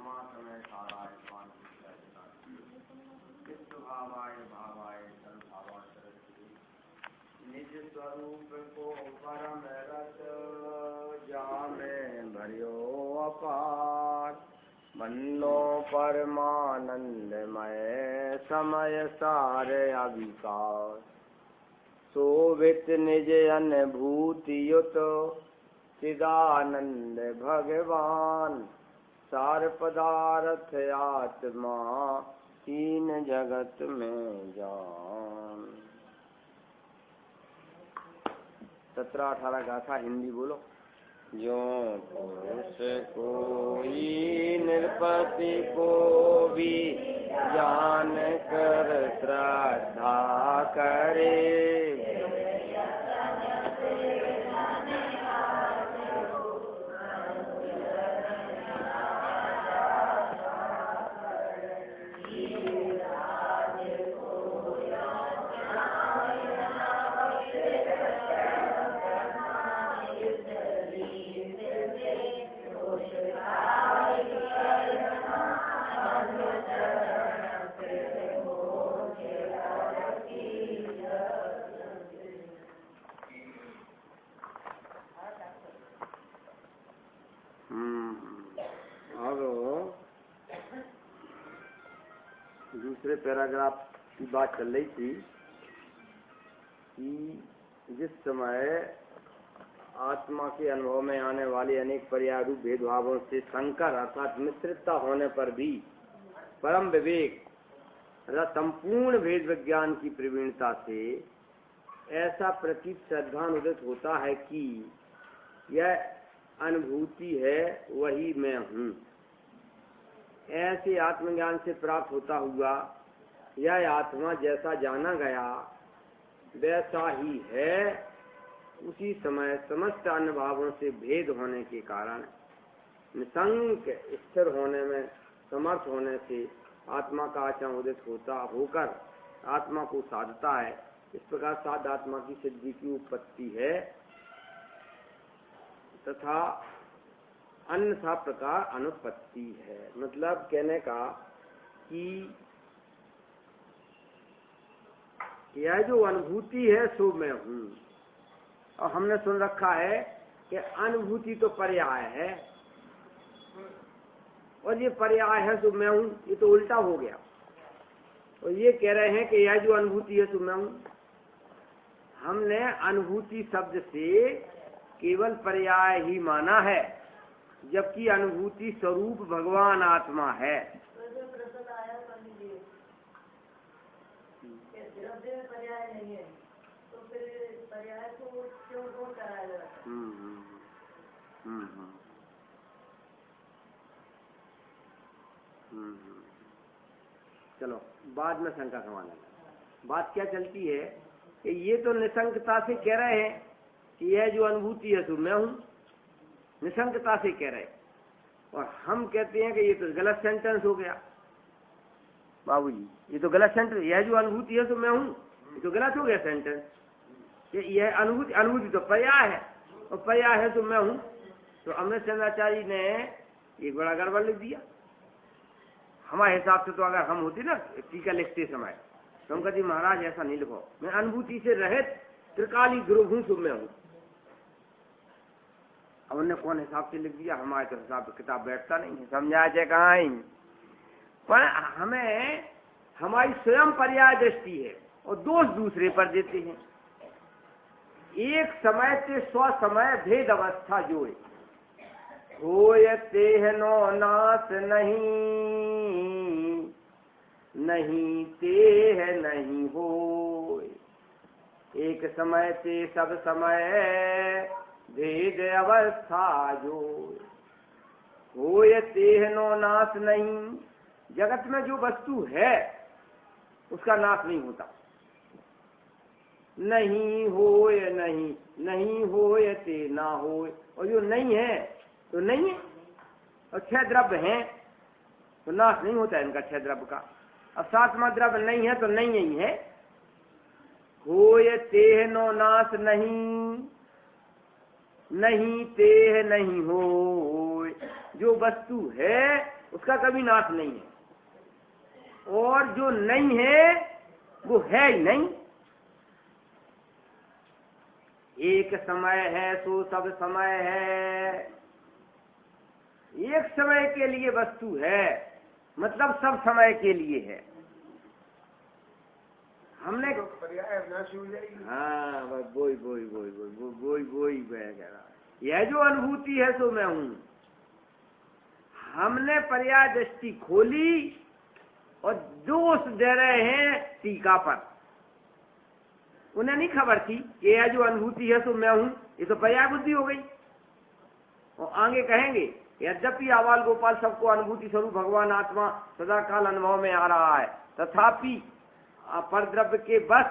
परमात्मे साराय स्वान विश्व भावाय भावाय सर्वभावाय निज स्वरूप को परम रस जामे भरियो अपार मन्नो परमानंदमय समय सारे अविकार शोभित निज अनुभूति युत चिदानंद भगवान सार पदार्थ आत्मा तीन जगत में जान। 17-18 गाथा हिंदी बोलो। जो पुरुष कोई नृपति को भी जान कर श्रद्धा करे दूसरे पैराग्राफ की बात चल रही थी कि जिस समय आत्मा के अनुभव में आने वाले अनेक पर्याय रूप भेदभावों से संकर अर्थात मिश्रितता होने पर भी परम विवेक संपूर्ण भेद विज्ञान की प्रवीणता से ऐसा प्रतीत श्रद्धानुदित होता है कि यह अनुभूति है वही मैं हूँ। ऐसे आत्मज्ञान से प्राप्त होता हुआ यह आत्मा जैसा जाना गया वैसा ही है। उसी समय समस्त अन्य भावों से भेद होने के कारण निसंक स्थिर होने में समर्थ होने से आत्मा का आचरण उदित होता होकर आत्मा को साधता है। इस प्रकार साध आत्मा की सिद्धि की उत्पत्ति है तथा अन्यथा प्रकार अनुपत्ति है। मतलब कहने का कि यह जो अनुभूति है सो मैं हूँ। और हमने सुन रखा है कि अनुभूति तो पर्याय है और ये पर्याय है सो मैं हूँ, ये तो उल्टा हो गया। और ये कह रहे हैं कि यह जो अनुभूति है सो मैं हूँ। हमने अनुभूति शब्द से केवल पर्याय ही माना है जबकि अनुभूति स्वरूप भगवान आत्मा है। पर्याय नहीं है तो फिर पर्याय को क्यों कराया जाता है? चलो बाद में शंका समाधान। बात क्या चलती है कि ये तो निशंकता से कह रहे हैं कि यह जो अनुभूति है तो मैं हूँ, निशंकता से कह रहे, और हम कहते हैं कि ये तो गलत सेंटेंस हो गया। बाबूजी ये तो गलत सेंटेंस, यह जो अनुभूति है तो मैं हूँ, ये तो गलत हो गया सेंटेंस। यह अनुभूति तो पर्याय है और पर्याय है तो मैं हूँ। तो अमृतचंद्राचार्य ने एक बड़ा गड़बड़ लिख दिया। हमारे हिसाब से तो अगर हम होते ना टीका लिखते समय तो हम कहते महाराज ऐसा नहीं लिखो, मैं अनुभूति से रहित त्रिकाली ध्रुव हूँ तो मैं हूँ। अब उन्होंने कौन हिसाब से लिख दिया, हमारे तो हिसाब से किताब बैठता नहीं है, समझा जाए कहाँ ही। पर हमें हमारी स्वयं पर्याय दृष्टि है और दोष दूसरे पर देते हैं। एक समय से 100 समय भेद अवस्था जोए होय तेह नो नाश नहीं, नहीं तेह नहीं होय। एक समय से सब समय भेद अवस्था जोए होय तेह नो नाश नहीं। जगत में जो वस्तु है उसका नाश नहीं होता। नहीं होय नहीं, नहीं होय ते ना होय। और जो नहीं है तो नहीं है, और 6 द्रव्य हैं तो नाश नहीं होता है इनका 6 द्रव्य का। अब 7वां द्रव्य नहीं है तो नहीं ही है। होय तेह नो नाश नहीं, नहीं तेह नहीं होय। जो वस्तु है उसका कभी नाश नहीं है, और जो नहीं है वो है ही नहीं। एक समय है सो सब समय है, एक समय के लिए वस्तु है मतलब सब समय के लिए है। हमने तो पर्याय अविनाशी हो जाएगी। हाँ वही यह जो अनुभूति है सो मैं हूँ। हमने पर्याय दृष्टि खोली और दोष दे रहे हैं टीका पर। उन्हें नहीं खबर थी कि यह जो अनुभूति है सो मैं हूँ, ये तो पर्याय बुद्धि हो गई। और आगे कहेंगे यद्यपि आवाल गोपाल सबको अनुभूति स्वरूप भगवान आत्मा सदा काल अनुभव में आ रहा है, तथापि परद्रव्य के बस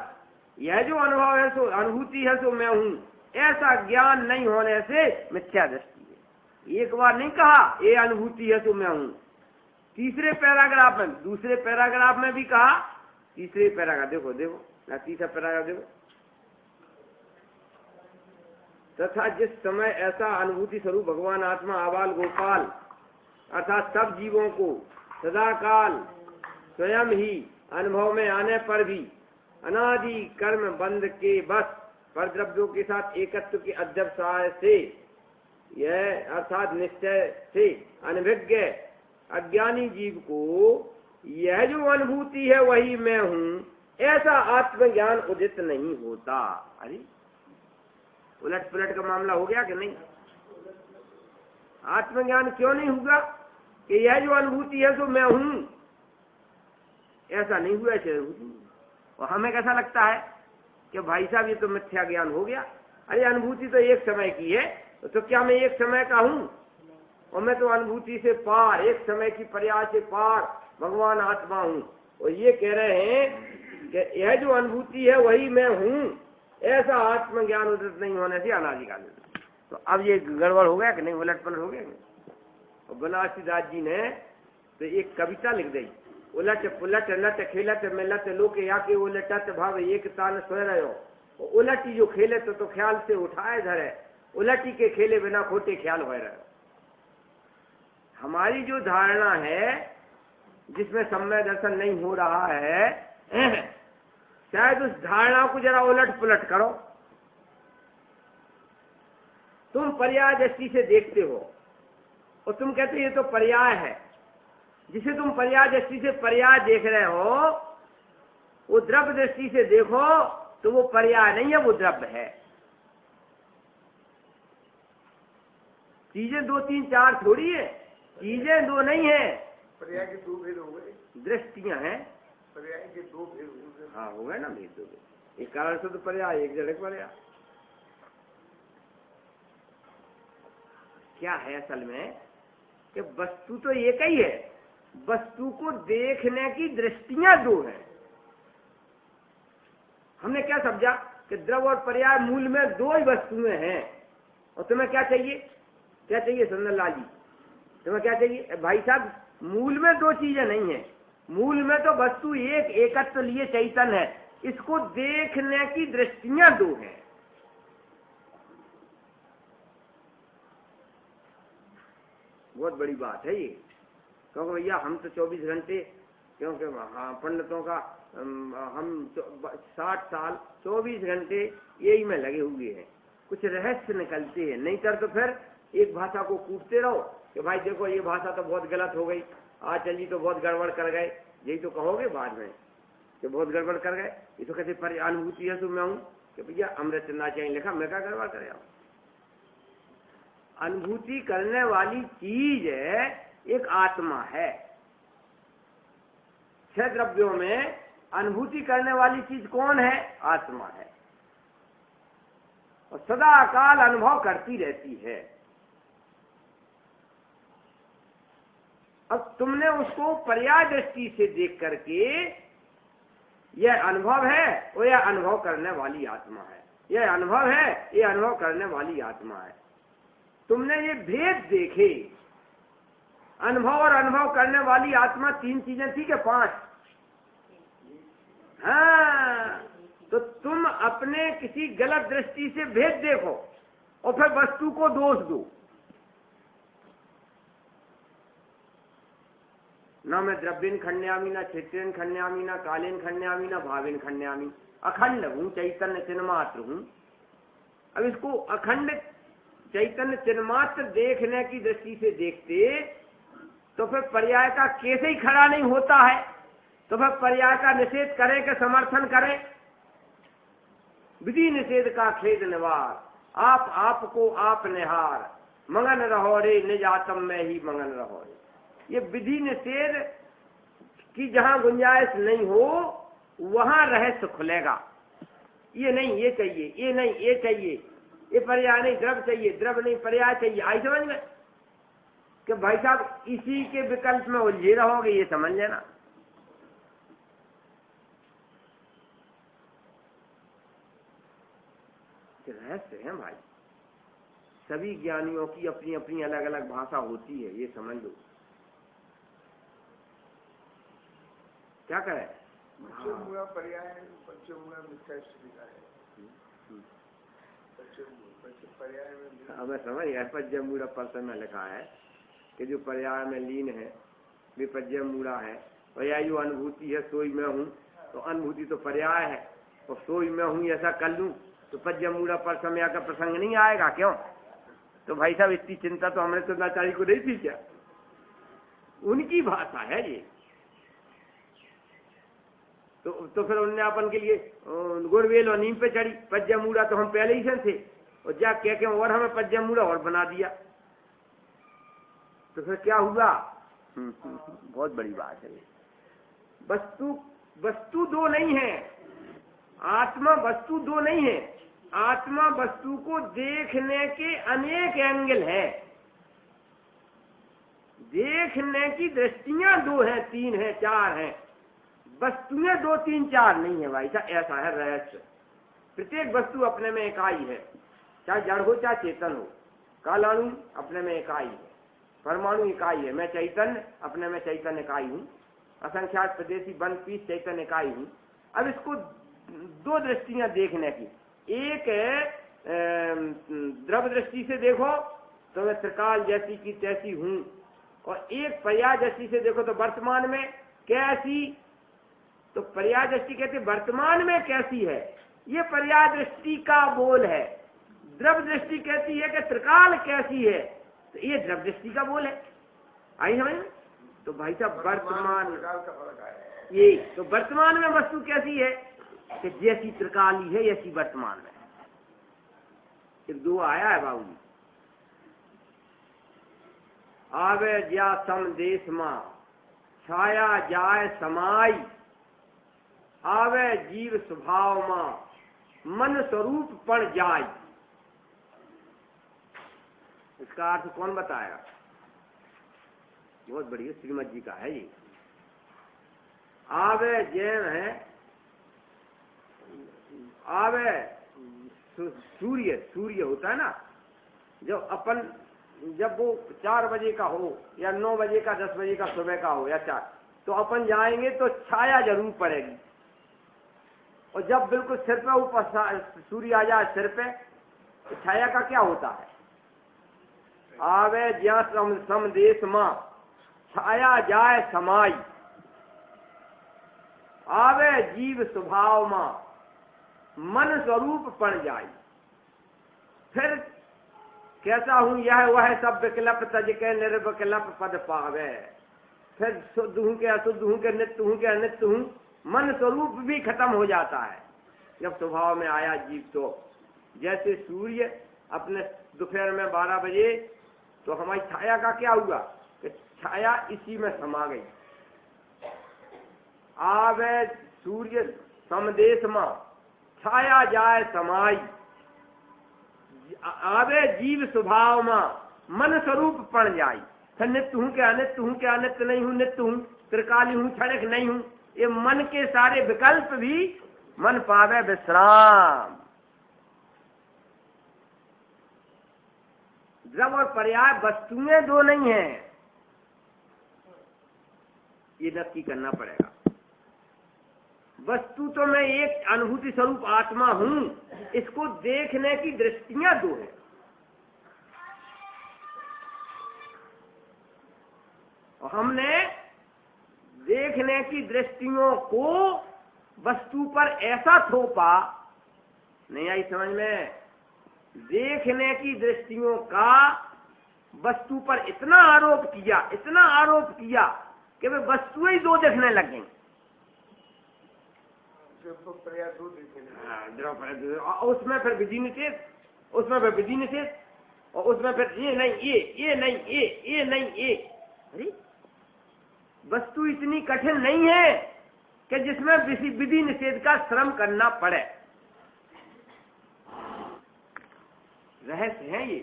यह जो अनुभव है सो अनुभूति है सो मैं हूँ, ऐसा ज्ञान नहीं होने से मिथ्या दृष्टि है। एक बार नहीं कहा ये अनुभूति है सो मैं हूँ, तीसरे पैराग्राफ में, दूसरे पैराग्राफ में भी कहा, तीसरे पैराग्राफ देखो तीसरा पैराग्राफ देखो, तथा जिस समय ऐसा अनुभूति स्वरूप भगवान आत्मा आबाल गोपाल अर्थात सब जीवों को सदा काल स्वयं ही अनुभव में आने पर भी अनादि कर्म बंध के बस परद्रव्यों के साथ एकत्व के अध्यवसाय से यह अर्थात निश्चय से अनभिज्ञ अज्ञानी जीव को यह जो अनुभूति है वही मैं हूँ, ऐसा आत्मज्ञान उदित नहीं होता। अरे उलट पुलट का मामला हो गया कि नहीं? आत्मज्ञान क्यों नहीं होगा कि यह जो अनुभूति है तो मैं हूं, ऐसा नहीं हुआ ऐसे अनुभूति। और हमें कैसा लगता है कि भाई साहब ये तो मिथ्या ज्ञान हो गया। अरे अनुभूति तो एक समय की है, तो क्या मैं एक समय का हूं? और मैं तो अनुभूति से पार, एक समय की पर्याय से पार भगवान आत्मा हूं। और ये कह रहे हैं कि यह जो अनुभूति है वही मैं हूं, ऐसा आत्मज्ञान उदित नहीं होने से अनादिकाल। तो अब ये गड़बड़ हो गया कि नहीं, उलट पलट हो गया। और बनारसीदास जी ने तो एक कविता लिख दी, उलट पुलट लट खेलत मिलत लोक या के उलटत भाव एक तान सोए रहो। उलटी जो खेले तो ख्याल से उठाए धरे, उलटी के खेले बिना खोटे ख्याल हो रहे। हमारी जो धारणा है जिसमें समय दर्शन नहीं हो रहा है, शायद उस धारणा को जरा उलट पुलट करो। तुम पर्याय दृष्टि से देखते हो और तुम कहते हो ये तो पर्याय है। जिसे तुम पर्याय दृष्टि से पर्याय देख रहे हो, वो द्रव्य दृष्टि से देखो तो वो पर्याय नहीं है, वो द्रव्य है। चीजें दो तीन चार थोड़ी है, चीजें दो नहीं है। पर्याय के दो भेद हो गए, दृष्टियां हैं। पर्याय के दो भेद हो गए। हाँ हो गए ना भेद, दो भेद। एक कारण से तो पर्याय, एक जड़ पर्याय। क्या है असल में कि वस्तु तो एक ही है, वस्तु को देखने की दृष्टियां दो हैं। हमने क्या समझा कि द्रव्य और पर्याय मूल में दो ही वस्तुएं हैं। और तुम्हें क्या चाहिए, क्या चाहिए सुंदरलाल जी, तुम्हें क्या चाहिए? भाई साहब मूल में दो चीजें नहीं है, मूल में तो वस्तु एक एकत्व लिए चैतन्य है, इसको देखने की दृष्टियां दो हैं। बहुत बड़ी बात है ये, क्योंकि भैया हम तो 24 घंटे, क्योंकि हाँ पंडितों का हम 60 साल 24 घंटे यही में लगे हुए हैं, कुछ रहस्य निकलते हैं। नहीं कर तो फिर एक भाषा को कूटते रहो कि भाई देखो ये भाषा तो बहुत गलत हो गई, आचार्य जी तो बहुत गड़बड़ कर गए, यही तो कहोगे बाद में कि बहुत गड़बड़ कर गए। ये तो कहते पर अनुभूति है तो मैं हूँ कि भैया अमृत नाचाई लिखा, मैं क्या गड़बड़ कर रहा हूँ? अनुभूति करने वाली चीज एक आत्मा है। 6 द्रव्यों में अनुभूति करने वाली चीज कौन है? आत्मा है, और सदा काल अनुभव करती रहती है। अब तुमने उसको पर्याय दृष्टि से देख करके यह अनुभव है और यह अनुभव करने वाली आत्मा है, यह अनुभव है, यह अनुभव करने वाली आत्मा है। तुमने ये भेद देखे, अनुभव और अनुभव करने वाली आत्मा 3 चीजें थी कि 5? हाँ, तो तुम अपने किसी गलत दृष्टि से भेद देखो और फिर वस्तु को दोष दो। न मैं द्रव्यन खंड्यामी, न क्षेत्रेन खंड्यामी, न कालेन खंड्यामी, न भावेन खंड्यामी, अखंड हूँ, चैतन्य चिन्मात्र हूँ। अब इसको अखंड चैतन्य चिन्मात्र देखने की दृष्टि से देखते तो फिर पर्याय का कैसे ही खड़ा नहीं होता है, तो फिर पर्याय का निषेध करें कि समर्थन करें। विधि निषेध का खेद निवार, आप आपको आप निहार, मगन रहो रे निज आत्म में ही मगन रहो रे। ये विधि निषेध की जहां गुंजाइश नहीं हो वहां रहस्य खुलेगा। ये नहीं ये चाहिए, ये नहीं ये चाहिए, ये पर्याय नहीं द्रव चाहिए, द्रव नहीं पर्याय चाहिए, आई समझ में कि भाई साहब इसी के विकल्प में उलझे रहोगे, ये समझ लेना। रहस्य है भाई, सभी ज्ञानियों की अपनी अपनी अलग अलग भाषा होती है, ये समझ लो। क्या करें, पंचमूला पर्याय, पंचमूला मिथ्या सुविधा है। पर्याय में हमें समझ गया, पज्यमूढ़ पर्सन में लिखा है कि जो पर्याय में लीन है वे पज्यमूढ़ है। पर्याय जो अनुभूति है सोई में हूँ, तो अनुभूति तो पर्याय है, और सोई में हूँ ऐसा कर लूँ तो पज्यमूढ़ पर्सन का प्रसंग नहीं आएगा। क्यों? तो भाई साहब इतनी चिंता तो हमने तो नाचारी को नहीं थी क्या? उनकी भाषा है ये। तो फिर उनने अपन के लिए गुरवेल और नीम पे चढ़ी, पज्यमूढ़ तो हम पहले ही से थे, और जा कह के और हमें पज्यमूढ़ और बना दिया। तो फिर क्या हुआ? बहुत बड़ी बात है। वस्तु दो नहीं है, आत्मा वस्तु दो नहीं है। आत्मा वस्तु को देखने के अनेक एंगल है, देखने की दृष्टियां दो हैं, तीन हैं, चार हैं। वस्तुएं दो तीन चार नहीं है भाई साहब, ऐसा है रहस्य। प्रत्येक वस्तु अपने में इकाई है, चाहे जड़ हो चाहे चेतन हो। कालाणु अपने में इकाई है, परमाणु इकाई है, मैं चैतन्य अपने में चैतन्य इकाई हूँ, असंख्यात प्रदेशी वन पीस चैतन्य इकाई हूँ। अब इसको दो दृष्टियां देखने की, एक द्रव दृष्टि से देखो तो मैं त्रिकाल जैसी की तैसी हूँ, और एक पर्याय दृष्टि से देखो तो वर्तमान में कैसी। तो पर्याय दृष्टि कहते वर्तमान में कैसी है, ये पर्याय दृष्टि का बोल है। द्रव दृष्टि कहती है कि त्रिकाल कैसी है, तो ये द्रव दृष्टि का बोल है। आई समझ? तो भाई साहब वर्तमान ये तो वर्तमान में वस्तु कैसी है कि जैसी त्रिकाली है ऐसी वर्तमान में। एक दो आया है बाबूजी, आवे ज्या सम देश मां छाया जाय समाई, आवे जीव स्वभाव मां मन स्वरूप पण जाय। इसका अर्थ कौन बताया? बहुत बढ़िया, श्रीमद जी का है ये। आवे जैन है, आवे सूर्य होता है ना, जब वो 4 बजे का हो या 9 बजे का, 10 बजे का सुबह का हो या 4, तो अपन जाएंगे तो छाया जरूर पड़ेगी। और जब बिल्कुल सिर पे ऊपर सूर्य आ जाए सिर पे, तो छाया का क्या होता है? आवे ज्या सम देश मां छाया जाए समाई, आवे जीव स्वभाव मां मन स्वरूप पण जाई। फिर कैसा हूं यह वह सब विकल्प तज के निर्विकल्प पद पावे। फिर शुद्ध हूं के अशुद्ध हूं के नित्य हूं के अनित्य हूं, मन स्वरूप भी खत्म हो जाता है जब स्वभाव में आया जीव। तो जैसे सूर्य अपने दोपहर में 12 बजे, तो हमारी छाया का क्या हुआ कि छाया इसी में समा गई। आवे सूर्य समदेश मां छाया जाए समाई, आवे जीव स्वभाव मां मन स्वरूप पण जाई। फिर नित्य हूं के अनित्य हूं के अनित्य नहीं हूं, नित्य हूं, त्रिकाली हूं, क्षणिक नहीं हूं, ये मन के सारे विकल्प भी मन पावे विश्राम। द्रव और पर्याय वस्तुएं दो नहीं है, ये नक्की करना पड़ेगा। वस्तु तो मैं एक अनुभूति स्वरूप आत्मा हूं, इसको देखने की दृष्टियां दो है। और हमने देखने की दृष्टियों को वस्तु पर ऐसा थोपा, नहीं आई समझ में? देखने की दृष्टियों का वस्तु पर इतना आरोप किया कि वे वस्तुएं ही दो दिखने लग गई। पर्याय दो दिखे, उसमें फिर विधि निषेध, उसमें फिर विधि निषेध, और उसमें फिर ये नहीं ये नहीं ये नहीं ये। अरे वस्तु इतनी कठिन नहीं है कि जिसमें विधि निषेध का श्रम करना पड़े। रहस्य है ये।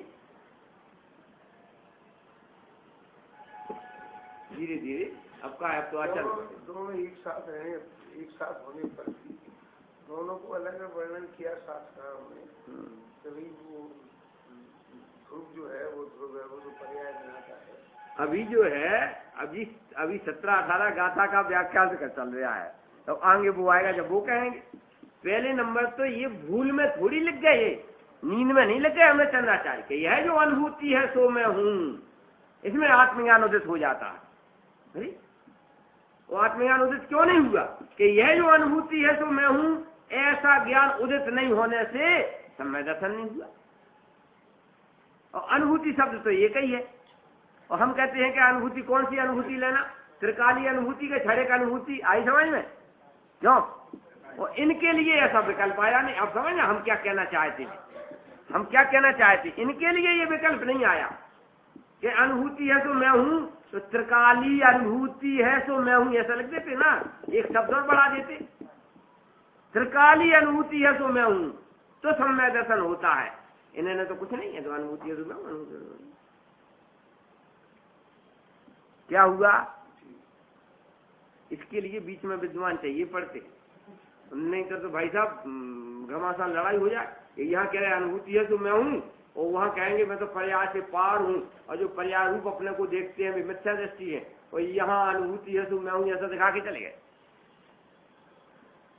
धीरे धीरे अब तो आचरण दोनों एक साथ रहने, एक साथ होने पर भी दोनों को अलग वर्णन किया शास्त्रों में। तभी वो ध्रुव जो है वो तो पर्याय में आता है। अभी जो है अभी 17-18 गाथा का व्याख्यान चल रहा है, तो आगे वो आएगा जब वो कहेंगे। पहले नंबर तो ये भूल में थोड़ी लिख गए, नींद में नहीं लिख गए हमें चंद्राचार्य के। यह जो अनुभूति है सो मैं हूँ, इसमें आत्मज्ञान उदित हो जाता है। अरे वो आत्मज्ञान उदित क्यों नहीं हुआ कि यह जो अनुभूति है सो मैं हूँ, ऐसा ज्ञान उदित नहीं होने से सम्यक दर्शन नहीं हुआ। और अनुभूति शब्द तो एक ही है, और हम कहते हैं कि अनुभूति कौन सी अनुभूति लेना? त्रिकालीय अनुभूति के छड़े का अनुभूति आई समझ में? क्यों? और इनके लिए ऐसा विकल्प आया नहीं। अब समझ ना हम क्या कहना चाहते हैं, हम क्या कहना चाहते? इनके लिए ये विकल्प नहीं आया कि अनुभूति है सो मैं हूँ, तो त्रिकाली अनुभूति है सो मैं हूँ ऐसा लिख देते ना, एक शब्द और बढ़ा देते। त्रिकाली अनुभूति है सो मैं हूँ तो सम्यक दर्शन होता है। इन्होंने तो कुछ नहीं है, तो अनुभूति है तो मैं हूँ। क्या हुआ? इसके लिए बीच में विद्वान चाहिए पड़ते, नहीं तो भाई साहब घमासान लड़ाई हो जाए। यहाँ कह रहे अनुभूति है तो मैं हूँ, और वहाँ कहेंगे मैं तो पर्याय से पार हूँ, और जो पर्याय रूप अपने को देखते हैं मिथ्या दृष्टि है, और यहाँ अनुभूति है तो मैं हूँ ऐसा दिखा के चले गए।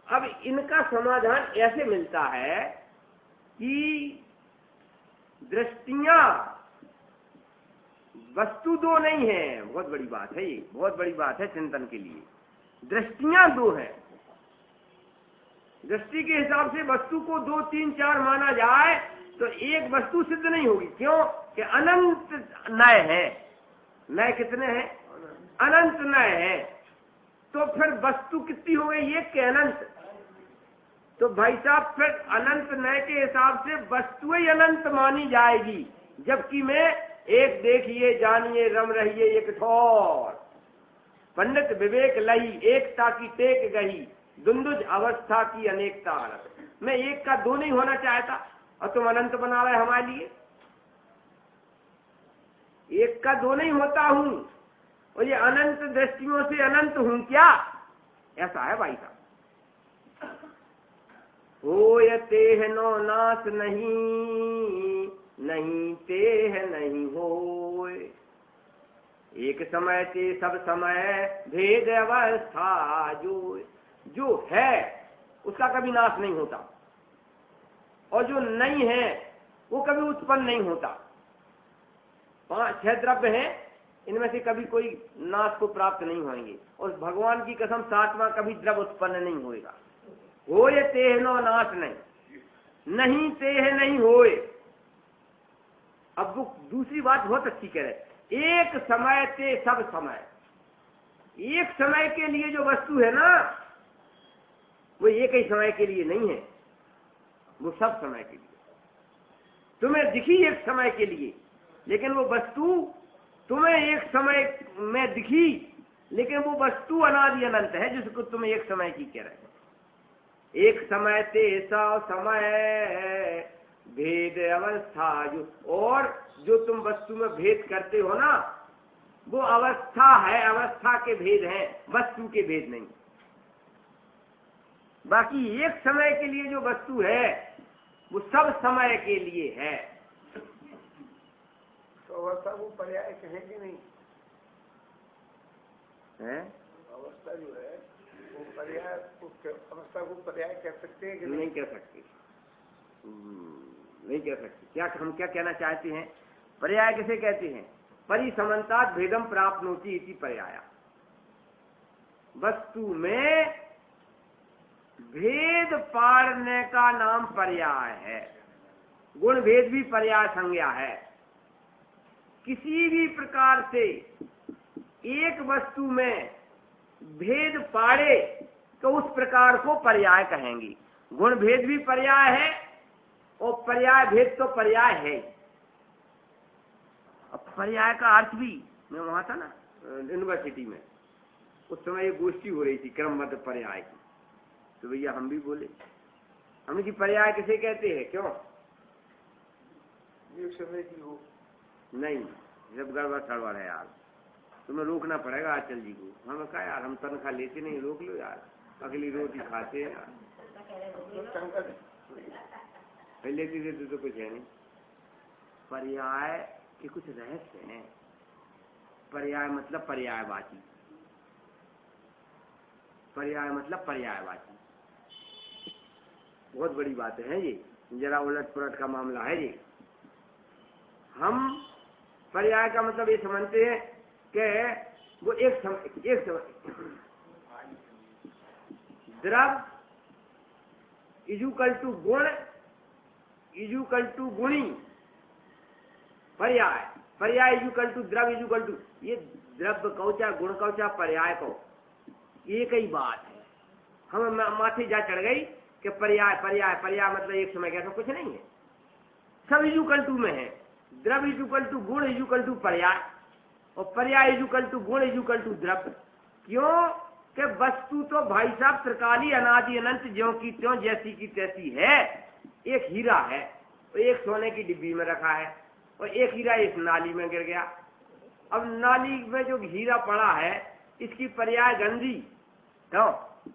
अब इनका समाधान ऐसे मिलता है कि दृष्टियां वस्तु दो नहीं है। बहुत बड़ी बात है ये, बहुत बड़ी बात है चिंतन के लिए। दृष्टियां दो है। दृष्टि के हिसाब से वस्तु को 2, 3, 4 माना जाए तो एक वस्तु सिद्ध नहीं होगी। क्यों? कि अनंत नय है। नय कितने हैं? अनंत नय है। तो फिर वस्तु कितनी हो गई? एक के अनंत। तो भाई साहब फिर अनंत नय के हिसाब से वस्तु ही अनंत मानी जाएगी, जबकि मैं एक देखिए जानिए रम रहिए एक ठोर, पंडित विवेक लही एकता की टेक गही, दुंदुज अवस्था की अनेकता। मैं एक का दो नहीं होना चाहता, और तुम अनंत बना रहे हमारे लिए। एक का दो नहीं होता हूँ, और ये अनंत दृष्टियों से अनंत हूँ क्या? ऐसा है भाई साहब। होय तेह नो नाश नहीं, नहीं तेह नहीं होय। एक समय ते सब समय भेद अवस्था जो है उसका कभी नाश नहीं होता, और जो नहीं है वो कभी उत्पन्न नहीं होता। 5-6 द्रव्य हैं, इनमें से कभी कोई नाश को प्राप्त नहीं होंगे, और भगवान की कसम 7वां कभी द्रव्य उत्पन्न नहीं होएगा। होय तेह नो नाश नहीं, नहीं तेह नहीं होए। अब वो दूसरी बात बहुत अच्छी कह रहे, एक समय ते सब समय। एक समय के लिए जो वस्तु है ना, वो एक ही समय के लिए नहीं है, वो सब समय के लिए। तुम्हें दिखी एक समय के लिए, लेकिन वो वस्तु तुम्हें एक समय में दिखी, लेकिन वो वस्तु अनादि अनंत है, जिसको तुम एक समय की कह रहे हो। एक समय ते सौ समय भेद अवस्था, और जो तुम वस्तु में भेद करते हो ना, वो अवस्था है, अवस्था के भेद हैं, वस्तु के भेद नहीं। बाकी एक समय के लिए जो वस्तु है वो सब समय के लिए है। तो अवस्था को पर्याय कहें कि नहीं है? अवस्था जो है वो पर्याय, अवस्था को पर्याय कह सकते हैं कि नहीं कह सकते, नहीं कह सकते। क्या हम क्या कहना चाहते हैं? पर्याय किसे कहते हैं? परिसमन्तात् भेदम प्राप्नोति इति पर्याय। वस्तु में भेद पाड़ने का नाम पर्याय है। गुण भेद भी पर्याय संज्ञा है। किसी भी प्रकार से एक वस्तु में भेद पाड़े तो उस प्रकार को पर्याय कहेंगे। गुण भेद भी पर्याय है और पर्याय भेद तो पर्याय है। अब पर्याय का अर्थ भी, मैं वहां था ना यूनिवर्सिटी में, उस समय एक गोष्ठी हो रही थी क्रमबद्ध पर्याय की, तो भैया हम भी बोले, हमने कि पर्याय किसे कहते हैं, क्यों? एक समय की हो नहीं, जब गड़बड़ सड़बड़ है यार, तुम्हें रोकना पड़ेगा आचल जी को। हमें कहा यार हम तनख्वाह लेते नहीं, रोक लो यार, अगली रोटी खाते हैं यार, लेती देते तो कुछ है नहीं। पर्याय के कुछ रहस्य हैं। पर्याय मतलब पर्यायवाची, पर्याय मतलब पर्यायवाची, बहुत बड़ी बात है ये, जरा उलट पुलट का मामला है ये। हम पर्याय का मतलब ये समझते हैं कि वो एक समय द्रव इजुकल टू गुण इजुकल टू गुणी, पर्याय पर्याय इजुकल टू द्रव इजुकल टू, ये द्रव्य कहो चाहे गुण कहो चाहे पर्याय कहो, एक ही बात है। हम माथे जा चढ़ गई कि पर्याय पर्याय पर्याय मतलब एक समय, कैसा कुछ नहीं है, सब इजुकल टू में है। द्रव इजुकल टू गुण इजुकल टू पर्याय, और पर्याय इजुकल टू गुण इजुकल टू द्रव्य। क्यों कि वस्तु तो भाई साहब त्रिकाली अनादि अनंत ज्यों की त्यों जैसी की तैसी है। एक हीरा है, एक सोने की डिब्बी में रखा है, और एक हीरा इस नाली में गिर गया। अब नाली में जो हीरा पड़ा है इसकी पर्याय गंदी तो,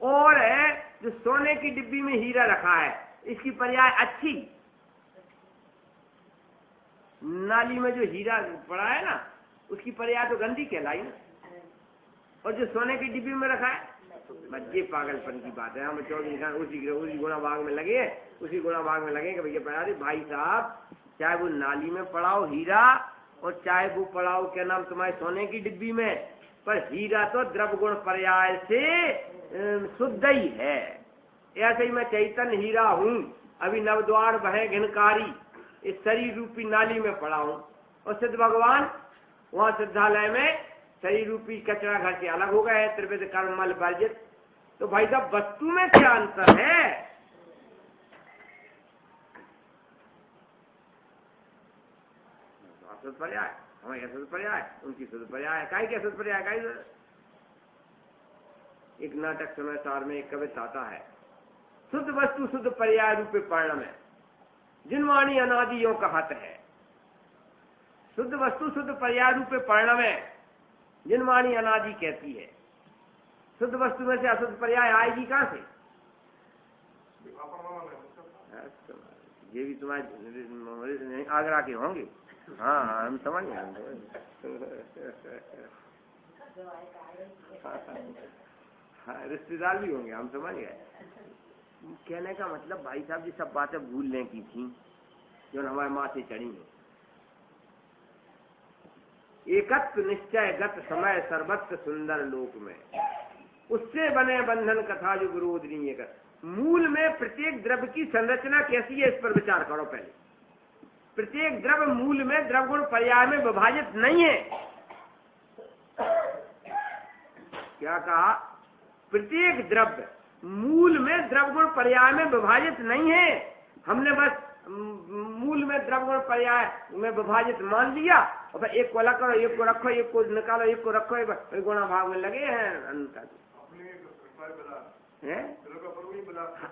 और है जो सोने की डिब्बी में हीरा रखा है इसकी पर्याय अच्छी। नाली में जो हीरा पड़ा है ना उसकी पर्याय तो गंदी कहलाई ना, और जो सोने की डिब्बी में रखा है ये पागलपन की बात है। हम 24 घंटे उसी गुणा भाग में लगे, उसी गुणा भाग में लगे कि भैया पड़ा भाई साहब, चाहे वो नाली में पड़ाओ हीरा और चाहे वो पड़ाओ क्या नाम तुम्हारे सोने की डिब्बी में, पर हीरा तो द्रव्य गुण पर्याय से शुद्ध ही है। ऐसे ही मैं चैतन्य हीरा हूँ, अभी नवद्वार बहे घिनकारी इस शरीर रूपी नाली में पड़ा हूँ, और सिद्ध भगवान वहाँ सिद्धालय में शरीर रूपी कचरा घर से अलग हो गए हैं, त्रिविध कर्म मल वर्जित। तो भाई साहब वस्तु में क्या अंतर है? शुद्ध पर्याय, हमारे शुद्ध पर्याय, उनकी शुद्ध पर्याय, काई क्या शुद्ध पर्याय काई। एक नाटक समय सार में एक कविता आता है, शुद्ध वस्तु शुद्ध पर्याय रूपे परिणाम है, जिनवाणी अनादियों का हत है। शुद्ध वस्तु शुद्ध पर्याय रूपे परिणाम है, जिनवाणी अनादि कहती है। शुद्ध वस्तु में से अशुद्ध पर्याय आएगी कहां से? ये भी तुम्हारे आगरा के होंगे। हाँ हम समझ गए, हाँ रिश्तेदार भी होंगे, हम समझ गए। कहने का मतलब भाई साहब ये सब बातें भूलने की थी जो हमारे माथे चढ़ी हैं। एकत्व निश्चय गत समय सर्वत्र सुंदर लोक में, उससे बने बंधन कथा जो विरोध नहीं है। मूल में प्रत्येक द्रव्य की संरचना कैसी है इस पर विचार करो पहले। प्रत्येक द्रव्य मूल में द्रव्य गुण पर्याय में विभाजित नहीं है। क्या कहा? प्रत्येक द्रव्य मूल में द्रव्य गुण पर्याय में विभाजित नहीं है। हमने बस मूल में द्रव्य गुण पर्याय में विभाजित मान लिया, और फिर एक को अलग करो, एक को रखो, एक को निकालो, एक को रखो, एक गुणा भाग में लगे हैं।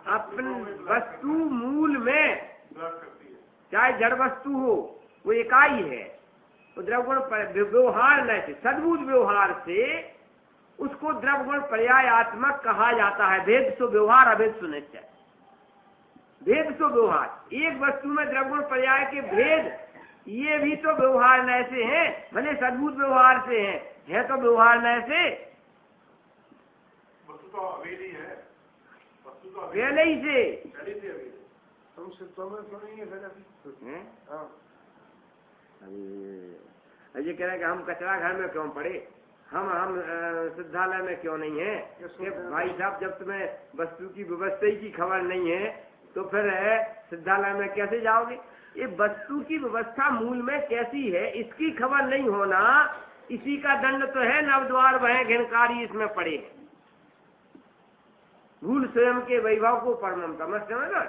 अपनी वस्तु मूल में चाहे जड़ वस्तु हो वो इकाई है, वो द्रव्य गुण व्यवहार न से सद्बुद्ध व्यवहार से उसको द्रव्य गुण पर्यायात्मक कहा जाता है। भेद सो व्यवहार अभेद सो निश्चय, भेद सो व्यवहार। एक वस्तु में द्रव्य गुण पर्याय के भेद ये भी तो व्यवहार न से हैं, भले सद्बुद्ध व्यवहार से हैं, है तो व्यवहार न से। वस्तु तो अभेद ही है, वस्तु तो पहले ही से हम सिद्धों में तो नहीं है फिर अभी। हाँ ये कह रहे हैं कि हम कचरा घर में क्यों पड़े? हम सिद्धालय में क्यों नहीं है कि भाई साहब, जब तुम्हें वस्तु की व्यवस्था की खबर नहीं है तो फिर सिद्धालय में कैसे जाओगे? ये वस्तु की व्यवस्था मूल में कैसी है इसकी खबर नहीं होना, इसी का दंड तो है नवद्वार वह घिनकारी इसमें पड़े। भूल स्वयं के वैभव को परमम समझते हैं ना,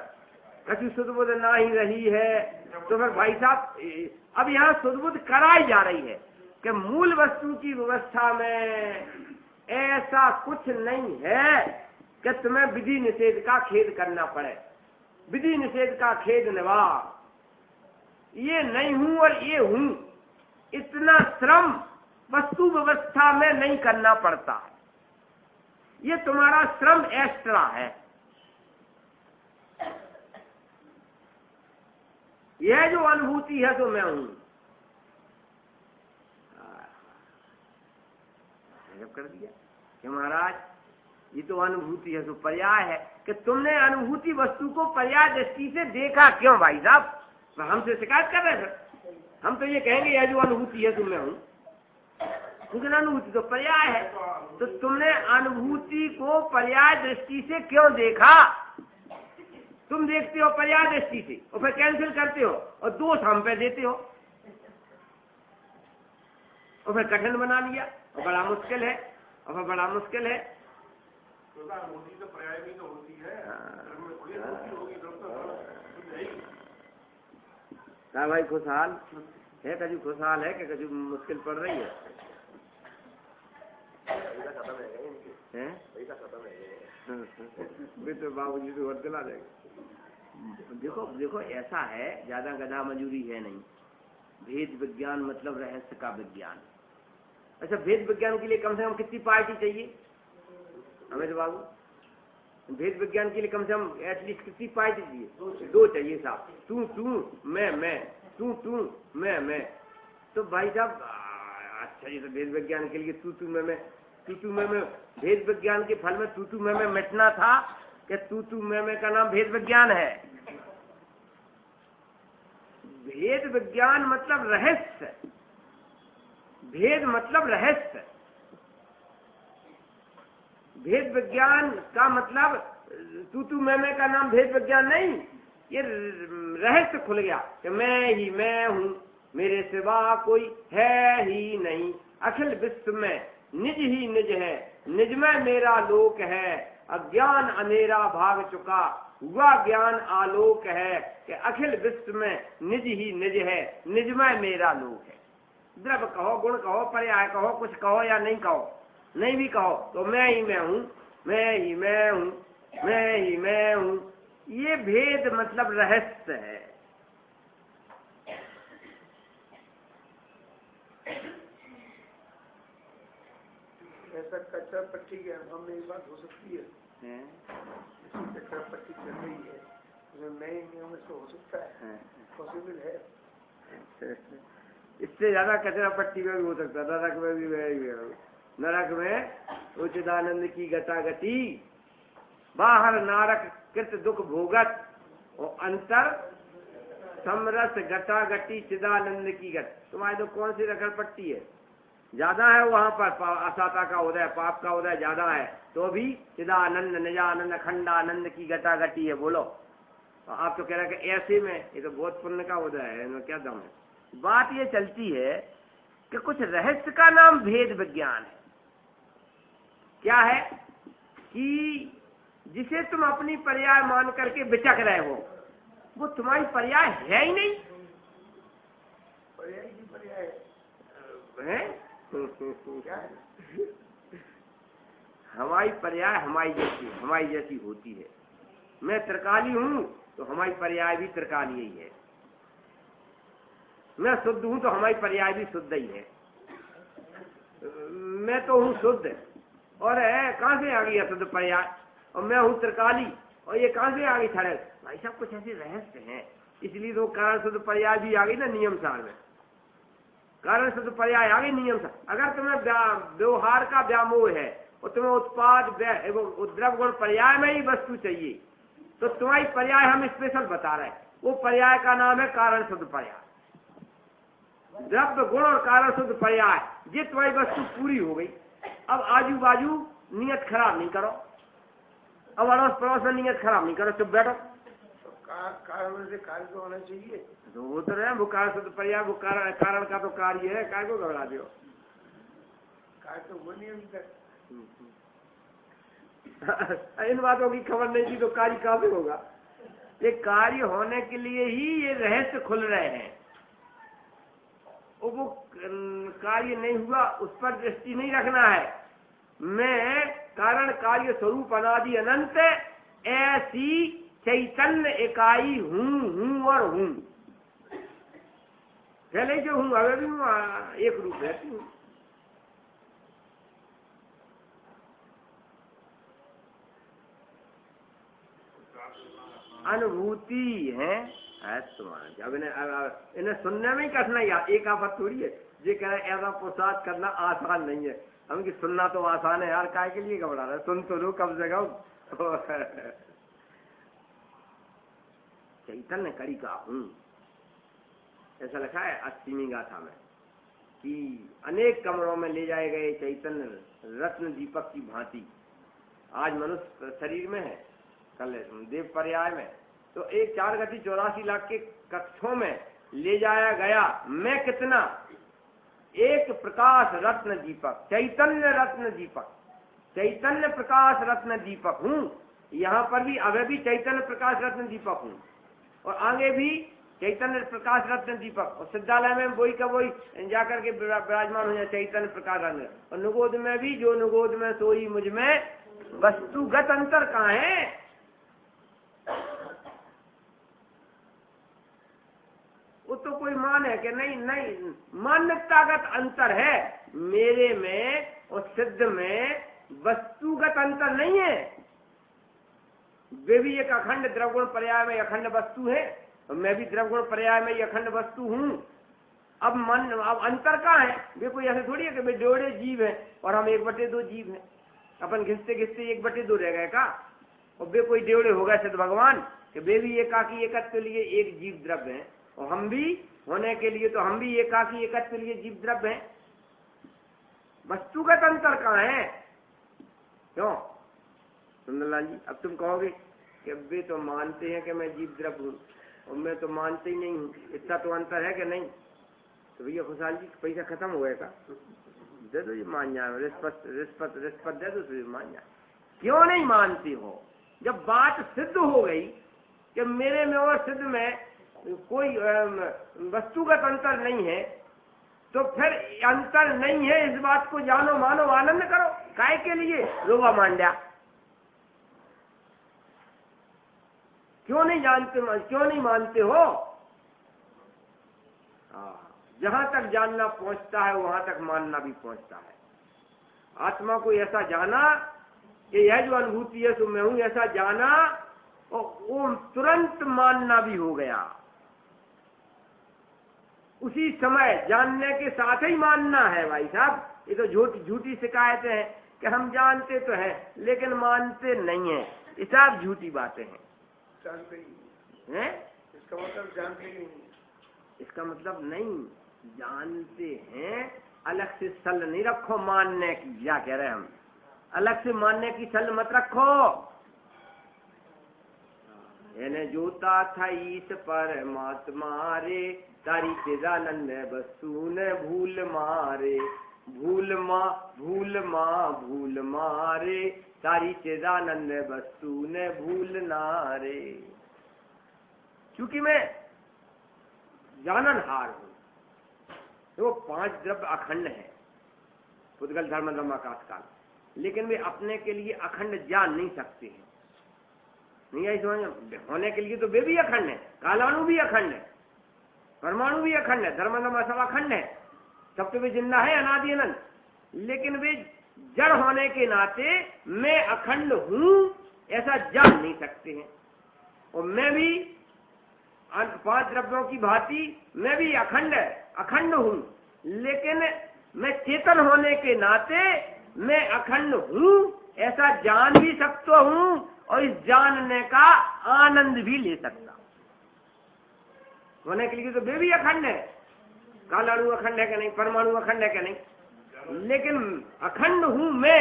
कछु सुधबुध ना ही रही है। तो फिर भाई साहब अब यहाँ सुधबुध कराई जा रही है कि मूल वस्तु की व्यवस्था में ऐसा कुछ नहीं है कि तुम्हें विधि निषेध का खेद करना पड़े। विधि निषेध का खेद निभा, ये नहीं हूं और ये हूं, इतना श्रम वस्तु व्यवस्था में नहीं करना पड़ता। ये तुम्हारा श्रम एक्स्ट्रा है। यह जो अनुभूति है तो मैं हूं, कर दिया कि महाराज ये तो अनुभूति है तो पर्याय है कि तुमने अनुभूति वस्तु को पर्याय दृष्टि से देखा क्यों भाई साहब? हमसे शिकायत कर रहे थे। हम तो ये कहेंगे यह जो अनुभूति है तो मैं हूं, लेकिन अनुभूति तो पर्याय है। तो तुमने अनुभूति को पर्याय दृष्टि से क्यों देखा? तुम देखते हो पर्याय दृष्टि से और फिर कैंसिल करते हो और दोष हम पे देते हो और फिर कठिन बना लिया और बड़ा मुश्किल है, और फिर बड़ा मुश्किल है। अनुभूति तो पर्याय भी तो होती है। क्या भाई खुशहाल है? कभी खुशहाल है कि कभी मुश्किल पड़ रही है? तो बाबूजी तो घर चला जाएगा। देखो देखो ऐसा है, ज्यादा गधा मजूरी है नहीं। भेद विज्ञान मतलब रहस्य का विज्ञान। अच्छा, भेद विज्ञान के लिए कम से कम कितनी पार्टी चाहिए हमें? तो बाबू भेद विज्ञान के लिए कम से कम एटलीस्ट कितनी पार्टी चाहिए? दो चाहिए साहब। तू मैं, तू मैं। तो भाई साहब अच्छा, ये तो भेद विज्ञान के लिए तू मैं भेद विज्ञान के फल में तू मैं मिटना था कि तू मैं का नाम भेद विज्ञान है। भेद विज्ञान मतलब रहस्य, भेद मतलब रहस्य। भेद विज्ञान का मतलब तू मैं का नाम भेद विज्ञान नहीं, ये रहस्य खुल गया कि मैं ही मैं हूं, मेरे सिवा कोई है ही नहीं। अखिल विश्व में निज ही निज है, निज में मेरा लोक है। अज्ञान अनेरा भाग चुका, हुआ ज्ञान आलोक है कि अखिल विश्व में निज ही निज है, निज में मेरा लोक है। द्रव्य कहो, गुण कहो, पर्याय कहो, कुछ कहो या नहीं कहो, नहीं भी कहो तो मैं ही मैं हूं, मैं ही मैं हूं, मैं ही मैं हूं। ये भेद मतलब रहस्य है। ऐसा कचरा पट्टी के अनुभव में एक बात हो सकती है। कचरा पट्टी चल रही है, नए नियम से हो सकता है, पॉसिबल है। इससे ज्यादा कचरा पट्टी में भी हो सकता है, नरक में भी नरक में उचिदानंद की गतागति, बाहर नारक कृत दुख भोगत और अंतर समरस गतागति चिदानंद की गत। तुम्हारी तो कौन सी रखड़ पट्टी है? ज्यादा है वहां पर असाता का उदय, पाप का उदय ज्यादा है, तो भी चिदानंद निजानंद अखंडानंद की गतागति है। बोलो, आप तो कह रहे कि ऐसे में ये तो बहुत पुण्य का उदय है, इनमें क्या दम है? बात ये चलती है कि कुछ रहस्य का नाम भेद विज्ञान है। क्या है कि जिसे तुम अपनी पर्याय मान करके बिचक रहे हो वो तुम्हारी पर्याय है ही नहीं। पर्याय की पर्याय है क्या है? हमारी पर्याय हमारी जैसी होती है। मैं त्रिकाली हूँ तो हमारी पर्याय भी त्रिकाली ही है। मैं शुद्ध हूँ तो हमारी पर्याय भी शुद्ध ही है। मैं तो हूँ शुद्ध और कहाँ से आ गई अशुद्ध पर्याय, और मैं हूँ त्रिकाली और ये कहाँ से आ गई छड़े? भाई साहब कुछ ऐसे रहस्य हैं, इसलिए तो कारण शुद्ध पर्याय भी आ गई ना नियम सार में। कारण शुद्ध पर्याय आ गई नियम सार। अगर तुम्हें व्यवहार का व्यामोह है और तुम्हें उत्पाद द्रव्य गुण पर्याय में ही वस्तु चाहिए तो तुम्हारी पर्याय हम स्पेशल बता रहे हैं, वो पर्याय का नाम है कारण शुद्ध पर्याय। द्रव्य गुण और कारण शुद्ध पर्याय, ये तुम्हारी वस्तु पूरी हो गई। अब आजू बाजू नियत खराब नहीं करो, अब अड़ोस पड़ोस में नियत खराब नहीं करो, चुप बैठो। तो कारण से कार्य तो होना चाहिए। तो वो तो रहे, वो कारण शुद्ध पर्याय, वो कारण का तो कार्य है, कार्य को घबरा दो। कार्य तो वो नहीं अभी तक। इन बातों की खबर नहीं थी तो कार्य कहाँ से होगा? ये कार्य होने के लिए ही ये रहस्य खुल रहे हैं। वो कार्य नहीं हुआ उस पर दृष्टि नहीं रखना है। मैं कारण कार्य स्वरूप अनादि अनंत ऐसी चैतन्य इकाई हूँ और हूँ। पहले जो हूँ अगर भी हूँ, एक रूप रहती हूँ। अनुभूति है तुम्हारा। अब इन्हें सुनने में ही कठिनाई, एक आफत थोड़ी है। ये कह रहे ऐसा प्रसाद करना आसान नहीं है। हम कि सुनना तो आसान है यार, काय के लिए घबरा रहा है? सुन तो लो, कब से चैतन्य कड़ी का हूँ, ऐसा लिखा है 80वीं गाथा में कि अनेक कमरों में ले जाए गए चैतन्य रत्न दीपक की भांति। आज मनुष्य शरीर में है, कल देव पर्याय में, तो एक 4 गति 84 लाख के कक्षों में ले जाया गया। मैं कितना? एक प्रकाश रत्न दीपक, चैतन्य रत्न दीपक, चैतन्य प्रकाश रत्न दीपक हूँ। यहाँ पर भी अभी भी चैतन्य प्रकाश रत्न दीपक हूँ, और आगे भी चैतन्य प्रकाश रत्न दीपक। और सिद्धालय में वही का वही जाकर के विराजमान हो जाए चैतन्य प्रकाश रत्न। और निगोद में भी जो निगोद में सोई मुझ में, वस्तुगत अंतर कहाँ है? वो तो कोई मान है कि नहीं? नहीं, मान्यतागत अंतर है। मेरे में और सिद्ध में वस्तुगत अंतर नहीं है। वे भी एक अखंड द्रवगुण पर्याय में अखंड वस्तु है, और मैं भी द्रवगुण पर्याय में अखंड वस्तु हूँ। अब अंतर कहाँ है? वे कोई ऐसे थोड़ी है कि वे जोड़े जीव है और हम 1/2 जीव हैं। अपन घिसते घिसते 1/2 रह गए का? और वे कोई डेवड़े हो गए सिद्ध भगवान कि वे भी एकाकी एकत्व के लिए एक जीव द्रव्य है, और हम भी होने के लिए तो हम भी एकाकी एकत्व के लिए जीव द्रव्य है। वस्तुगत अंतर कहाँ है? क्यों सुंदरलाल जी? अब तुम कहोगे कि वे तो मानते हैं कि मैं जीव द्रव्य हूँ और मैं तो मानते ही नहीं हूँ, इतना तो अंतर है कि नहीं? तो भैया खुशहाल जी पैसा खत्म हो गया का? दे दो, ये मान जाए, रिश्वत दे दो, तो मान जाए। क्यों नहीं मानती हो? जब बात सिद्ध हो गई कि मेरे में और सिद्ध में कोई वस्तुगत अंतर नहीं है, तो फिर अंतर नहीं है इस बात को जानो, मानो, आनंद करो। काय के लिए रोवा मांड्या? क्यों नहीं जानते, क्यों नहीं मानते हो? जहां तक जानना पहुंचता है वहां तक मानना भी पहुंचता है। आत्मा को ऐसा जाना कि यह जो अनुभूति है सो मैं हूं, ऐसा जाना, और वो तुरंत मानना भी हो गया। उसी समय जानने के साथ ही मानना है। भाई साहब, ये तो झूठी शिकायतें हैं कि हम जानते तो हैं लेकिन मानते नहीं हैं। ये सब झूठी बातें हैं। जानते ही हैं? इसका मतलब जानते ही नहीं। इसका मतलब नहीं, जानते हैं। अलग से सल नहीं रखो मानने की। क्या कह रहे हैं हम? अलग से मानने की सल मत रखो। इन्हें जोता था ईश परमात्मा रे, तारी चिदानंद वस्तु ने भूल मारे, भूल मारे, तारी चिदानंद वस्तु ने भूल नारे। क्योंकि मैं जाननहार हूँ। वो 5 द्रव्य अखंड है, पुद्गल धर्म धर्म आकाश काल, लेकिन वे अपने के लिए अखंड जान नहीं सकते हैं। नहीं आई समझ? होने के लिए तो वे भी अखंड है, कालाणु भी अखंड है, परमाणु भी अखंड है, धर्म धर्म सब अखंड है, सब तो वे जिंदा है अनादि अनंत। लेकिन वे जड़ होने के नाते मैं अखंड हूँ ऐसा जान नहीं सकते हैं। और मैं भी 5 द्रव्यों की भांति मैं भी अखंड हूँ, लेकिन मैं चेतन होने के नाते मैं अखंड हूँ ऐसा जान भी सकता हूँ, और इस जानने का आनंद भी ले सकता। होने के लिए तो वे भी अखंड है, काला अणु अखंड है कि नहीं, परमाणु अखंड है कि नहीं, लेकिन अखंड हूं मैं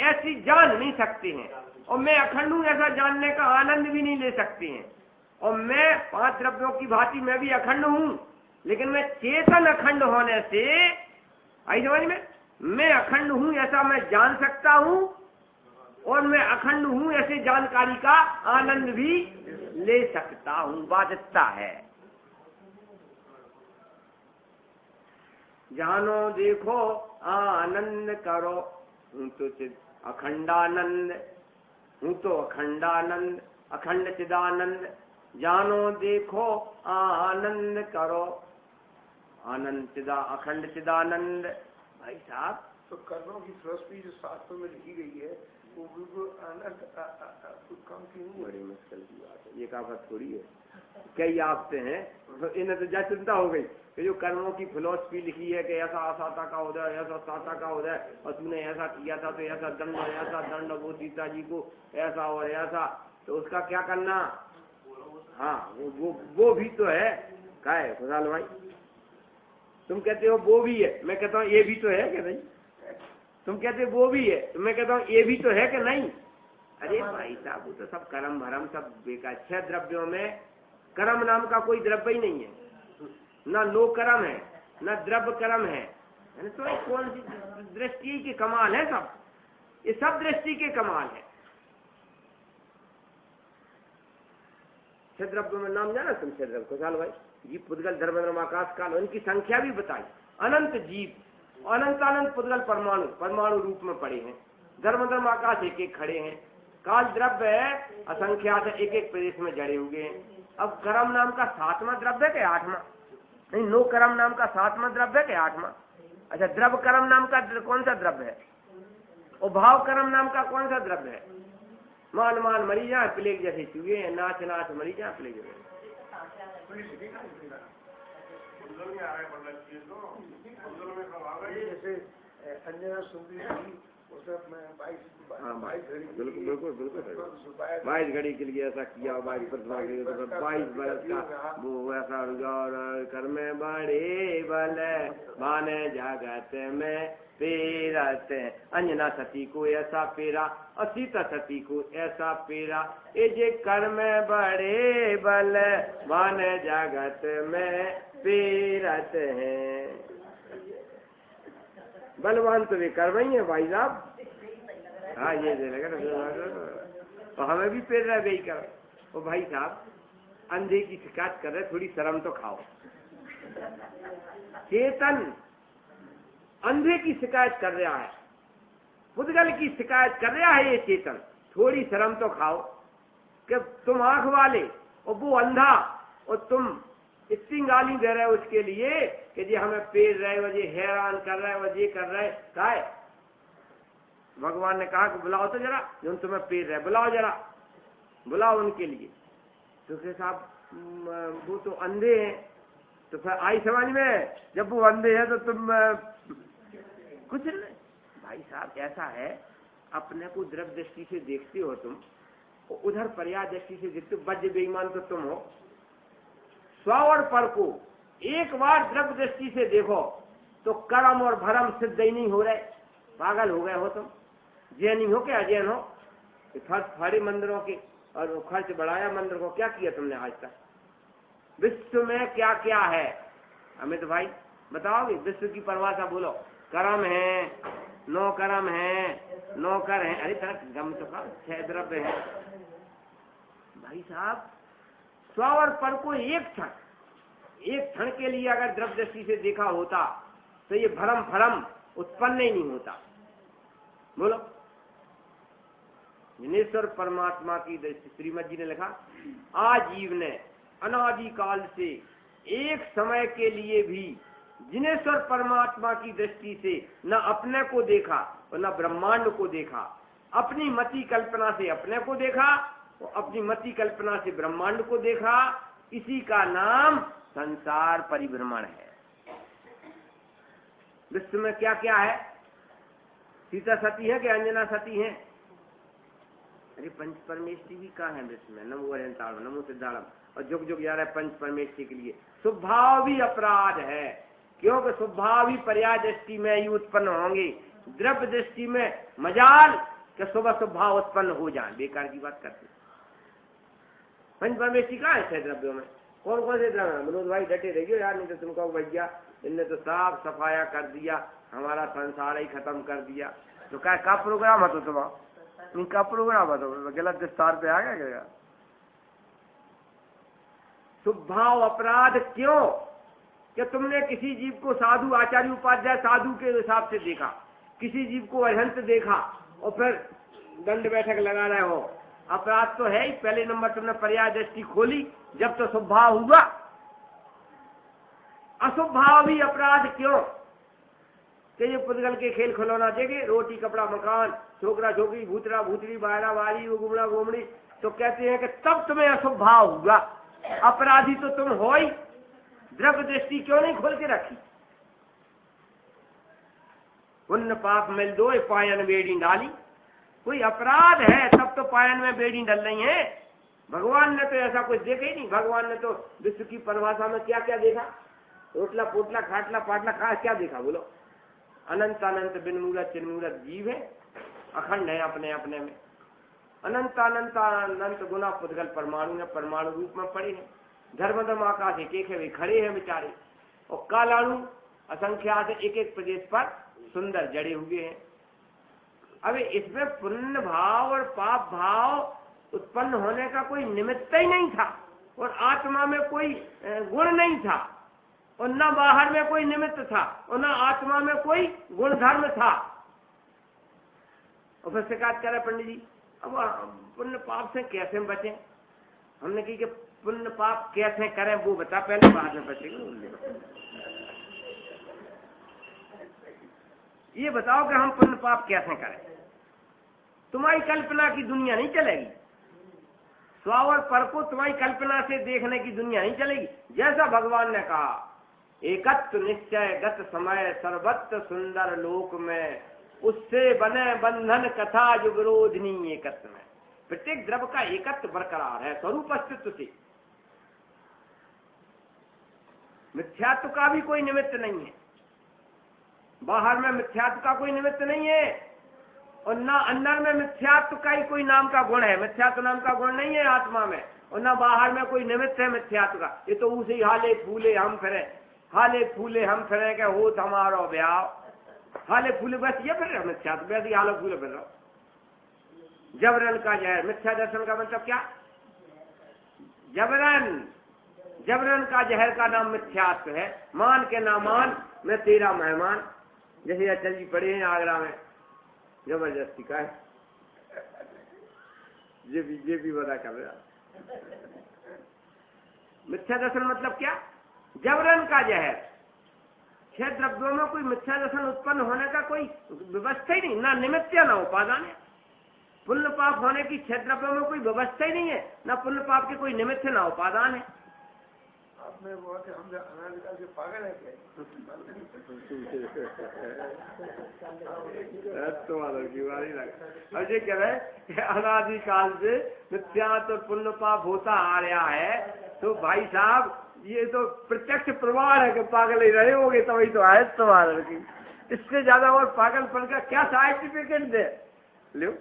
ऐसी जान नहीं सकते हैं, और मैं अखंड हूं ऐसा जानने का आनंद भी नहीं ले सकते हैं। और मैं 5 द्रव्यों की भांति मैं भी अखंड हूं, लेकिन मैं चेतन अखंड होने से, आई समझ में, मैं अखंड हूं ऐसा मैं जान सकता हूं, और मैं अखंड हूं ऐसे जानकारी का आनंद भी ले सकता हूं। बाध्यता है। जानो देखो आनंद करो, हूं तो अखंडानंद, हूं तो अखंडानंद, अखंड चिदानंद। जानो देखो आनंद करो, आनंद चिदा, अखंड चिदानंद। भाई साहब, तो कर्मों की फिलोसफी जो शास्त्रों में लिखी गई है वो बिल्कुल अनंत कुछ कम की नहीं है। बड़ी मुश्किल की बात है, ये कहावत थोड़ी है। कई आपसे हैं तो इन्हें तो जा चिंता हो गई कि जो कर्मों की फिलोसफी लिखी है कि ऐसा असाता का उदय, ऐसा साता का उदय, और तूने ऐसा किया था तो ऐसा दंड, ऐसा दंड, वो सीता जी को ऐसा और ऐसा, तो उसका क्या करना। हाँ, वो भी तो है। क्या है खुशहाल भाई, तुम कहते हो वो भी है, मैं कहता हूँ ये भी तो है कि नहीं। तुम कहते हो वो भी है, तो मैं कहता हूँ ये भी तो है कि नहीं। अरे भाई साहब, वो तो सब कर्म भरम सब बेकार। 6 द्रव्यों में कर्म नाम का कोई द्रव्य ही नहीं है, ना लो कर्म है, ना द्रव्य कर्म है। तो ये कौन सी दृष्टि के कमाल है, सब ये सब दृष्टि के कमाल है। 6 द्रव्यों में नाम जाना तुम? 6 द्रव्य खुशहाल भाई, जीव, पुद्गल, धर्म, आकाश, काल, उनकी संख्या भी बताई। अनंत जीव, अनंत अनंत पुद्गल परमाणु, परमाणु रूप में पड़े हैं। धर्म आकाश एक एक खड़े हैं। काल द्रव्य है, असंख्यात है, एक एक प्रदेश में जड़े हुए हैं। अब कर्म नाम का 7वां द्रव्य है कि 8वां? नहीं, नो कर्म नाम का 7वां द्रव्य है कि 8वां? अच्छा, द्रव्य कर्म नाम का कौन सा द्रव्य है? और भाव कर्म नाम का कौन सा द्रव्य है? मान मान मरी जाए प्लेग जैसे चूहे हैं, नाच नाच मरी जाए प्लेग जैसे। जैसे अंजना सुंदरी जी, उसने 22 घड़ी, बिल्कुल 22 घड़ी के लिए ऐसा किया, 22 बरस का वो ऐसा और कर में बड़े बल माने जगत में पेरत। अंजना सती को ऐसा पेरा, और सीता सती को ऐसा पेरा, ये जे कर में बड़े बल माने जगत में पेरत हैं। बलवान तो वे कर्म ही है भाई साहब। हाँ, ये तो हमें भी पेर रहा है वही कर। ओ भाई साहब, अंधे की शिकायत कर रहे, थोड़ी शर्म तो खाओ। चेतन अंधे की शिकायत कर रहा है, पुद्गल की शिकायत कर रहा है ये चेतन, थोड़ी शर्म तो खाओ। कि तुम आंख वाले और वो अंधा, और तुम इतनी गाली दे रहे हो उसके लिए कि जी हमें पेर रहे हो, जी हैरान कर रहे हो, जी कर रहे। क्या है, भगवान ने कहा कि बुलाओ तो जरा जो तुम्हें पेर रहे, बुलाओ जरा, बुलाओ उनके लिए। तो फिर साहब वो तो अंधे हैं, तो फिर आई समझ में, जब वो अंधे हैं तो तुम कुछ नहीं। भाई साहब ऐसा है, अपने को द्रव्य दृष्टि से देखते हो तुम, उधर पर्याय दृष्टि से देखते हो, बद्ध बेईमान तो तुम हो। स्व और पर को एक बार द्रव्य दृष्टि से देखो तो कर्म और भरम सिद्ध ही नहीं हो रहे। पागल हो गए हो तुम, जैन ही हो क्या अजैन हो? खर्च फाड़े मंदिरों के और खर्च बढ़ाया मंदिर को, क्या किया तुमने आज तक? विश्व में क्या क्या है अमित भाई बताओगे? विश्व की परिभाषा बोलो। कर्म है, नो कर्म है, नौकर है, अरे तरह गम तो का 6 द्रव्य है। भाई साहब, स्व और पर को एक क्षण के लिए अगर द्रव्य दृष्टि से देखा होता तो ये भरम फरम उत्पन्न ही नहीं होता। बोलो, जिनेश्वर परमात्मा की दृष्टि, श्रीमद जी ने लिखा, आजीव ने अनादिकाल से एक समय के लिए भी जिनेश्वर परमात्मा की दृष्टि से न अपने को देखा और न ब्रह्मांड को देखा, अपनी मति कल्पना से अपने को देखा और अपनी मति कल्पना से ब्रह्मांड को देखा। इसी का नाम संसार परिभ्रमण है। विश्व में क्या क्या है? सीता सती है कि अंजना सती है? अरे पंच परमेष्टि भी कहाँ है विश्व में? नमो अरहंताड़म, नमो सिद्धाड़म, और जुग जुग जा रहा है पंच परमेष्टि के लिए। स्वभाव भी अपराध है, क्योंकि स्वभाव ही पर्याय दृष्टि में ही उत्पन्न होंगे। द्रव्य दृष्टि में मजाल कि सुबह स्वभाव उत्पन्न हो जाए, बेकार की बात करते। पंच परमेष्टि कहाँ है द्रव्यों में? कौन कौन से द्रव्य? मनोज भाई डटे रहिए यार, नहीं तो तुमको भैया इनने तो साफ सफाया कर दिया, हमारा संसार ही खत्म कर दिया। तो क्या का प्रोग्राम है? तो तुम्हारा इनका प्रोग्राम है, तो गलत विस्तार पे आ गया। स्वभाव अपराध क्यों? कि तुमने किसी जीव को साधु आचार्य उपाध्याय साधु के हिसाब से देखा, किसी जीव को अहंत देखा और फिर दंड बैठक लगा रहे हो, अपराध तो है ही। पहले नंबर तुमने पर्याय दृष्टि खोली जब तो स्वभाव हुआ। अस्वभाव भी अपराध क्यों? कि ये पुद्गल के खेल खिलौना देखे, रोटी कपड़ा मकान, छोकरा छोकरी, भूतरा भूतरी, बायरा बारी, गुमड़ा गोमड़ी, तो कहते हैं कि तब तुम्हें अस्वभाव हुआ। अपराधी तो तुम हो ही। द्रव्य दृष्टि क्यों नहीं खोल के रखी? पुण्य पाप मिल दो पायन बेड़ी डाली। कोई अपराध है तब तो पायन में बेड़ी डल रही है। भगवान ने तो ऐसा कुछ देखा ही नहीं। भगवान ने तो विश्व की परिभाषा में क्या क्या देखा? रोटला पोटला खाटला पाटला क्या देखा बोलो? अनंत अनंत बिनमूरत चिन्मूरत जीव है, अखंड है अपने अपने में। अनंत अनंत अनंत गुना पुद्गल परमाणु ने परमाणु रूप में पड़े हैं। धर्मधम आकाश एक है, वे खड़े हैं बेचारे। और कालाणु असंख्यात एक एक प्रदेश पर सुंदर जड़े हुए हैं। अब इसमें पुण्य भाव और पाप भाव उत्पन्न होने का कोई निमित्त ही नहीं था, और आत्मा में कोई गुण नहीं था, और न बाहर में कोई निमित्त था, और न आत्मा में कोई गुण धर्म था। और फिर शिकायत करे पंडित जी, अब पुण्य पाप से कैसे बचें? हमने कही कि पुण्य पाप कैसे करें वो बता पहले, बाद में बचेंगे। ये बताओ कि हम पुण्य पाप कैसे करें? तुम्हारी कल्पना की दुनिया नहीं चलेगी। स्व और पर को तुम्हारी कल्पना से देखने की दुनिया नहीं चलेगी। जैसा भगवान ने कहा, एकत्व निश्चय गत समय सर्वत्र सुंदर लोक में, उससे बने बंधन कथा जो विरोधनी एकत्व में। प्रत्येक द्रव्य का एकत्व बरकरार है स्वरूप अस्तित्व से। मिथ्यात्व का भी कोई निमित्त नहीं है। बाहर में मिथ्यात्व का कोई निमित्त नहीं है, और न अंदर में मिथ्यात्व का ही कोई नाम का गुण है। मिथ्यात्व नाम का गुण नहीं है आत्मा में, और न बाहर में कोई निमित्त है मिथ्यात्व का। ये तो उसे हाले फूले हम फिरे, हाले फूले हम फिरे के होत हमारो ब्याह। हाले फूले बस ये फिर मिथ्यात्व, वैसे हाले फूले फिर रहो। जबरन का जहर, मिथ्या दर्शन का मतलब क्या? जबरन, जबरन का जहर का नाम मिथ्यात्व है। मान के ना मान, मैं तेरा मेहमान। जैसे अचल जी पड़े हैं आगरा में, जबरदस्ती का है, ये भी बता कर रहा। मिथ्या दर्शन मतलब क्या? जबरन का जहर। छह द्रव्यों में कोई मिथ्या दर्शन उत्पन्न होने का कोई व्यवस्था ही नहीं, ना निमित्त ना उपादान है। पुण्य पाप होने की छह द्रव्यों में कोई व्यवस्था ही नहीं है, ना पुण्य पाप के कोई निमित्त ना उपादान है। आपने बहुत हम अनादिकाल से पागल है क्या? अजय कह रहे हैं अनादिकाल से मिथ्या तो पुण्य पाप होता आ रहा है। तो भाई साहब ये तो प्रत्यक्ष प्रमाण है कि पागल ही रहे होगे, तभी तो आए तुम्हारे की। इससे ज्यादा और पागलपन का क्या सर्टिफिकेट दे लो?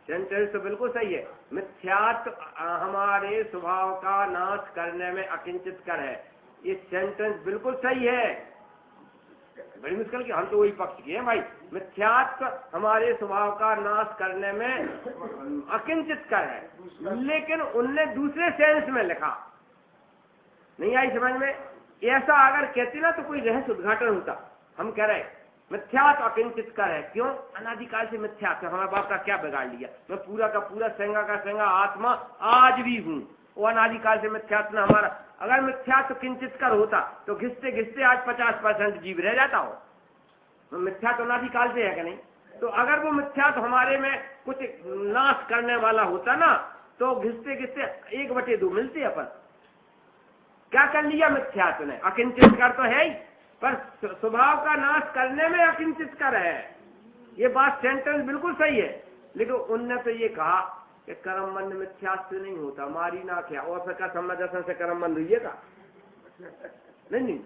सेंटेंस तो बिल्कुल सही है। मिथ्यात्व हमारे स्वभाव का नाश करने में अकिंचित कर है। ये सेंटेंस बिल्कुल सही है। बड़ी मुश्किल की, हम तो वही पक्ष की है भाई। मिथ्यात्व हमारे स्वभाव का नाश करने में अकिंचित कर है, लेकिन उनने दूसरे सेंस में लिखा। नहीं आई समझ में? ऐसा अगर कहती ना तो कोई रहस्य उद्घाटन होता। हम कह रहे मिथ्यात्व अकिंचित कर है। क्यों? अनादिकाल से मिथ्यात्व। हमारे बाप का क्या बिगाड़ लिया? मैं पूरा का पूरा सेंगा का सेंगा आत्मा आज भी हूँ। वो अनादिकाल से मिथ्यात्व हमारा। अगर मिथ्यात्व किंचित कर होता तो घिसते घिसते आज 50% जीव रह जाता हो। तो मिथ्यात्व अनादिकाल से है कि नहीं? तो अगर वो मिथ्यात्व हमारे में कुछ नाश करने वाला होता ना, तो घिसते घिसते 1/2 मिलते अपन। क्या कर लिया मिथ्यात्व ने? अकिंचित कर तो है ही, पर स्वभाव का नाश करने में अकिंचित कर है। ये बात सेंटेंस बिल्कुल सही है। लेकिन उनने तो ये कहा कि कर्म बंध मिथ्या से नहीं होता, मारी ना क्या, और फिर का समय दर्शन से कर्म बंध हुईएगा? नहीं,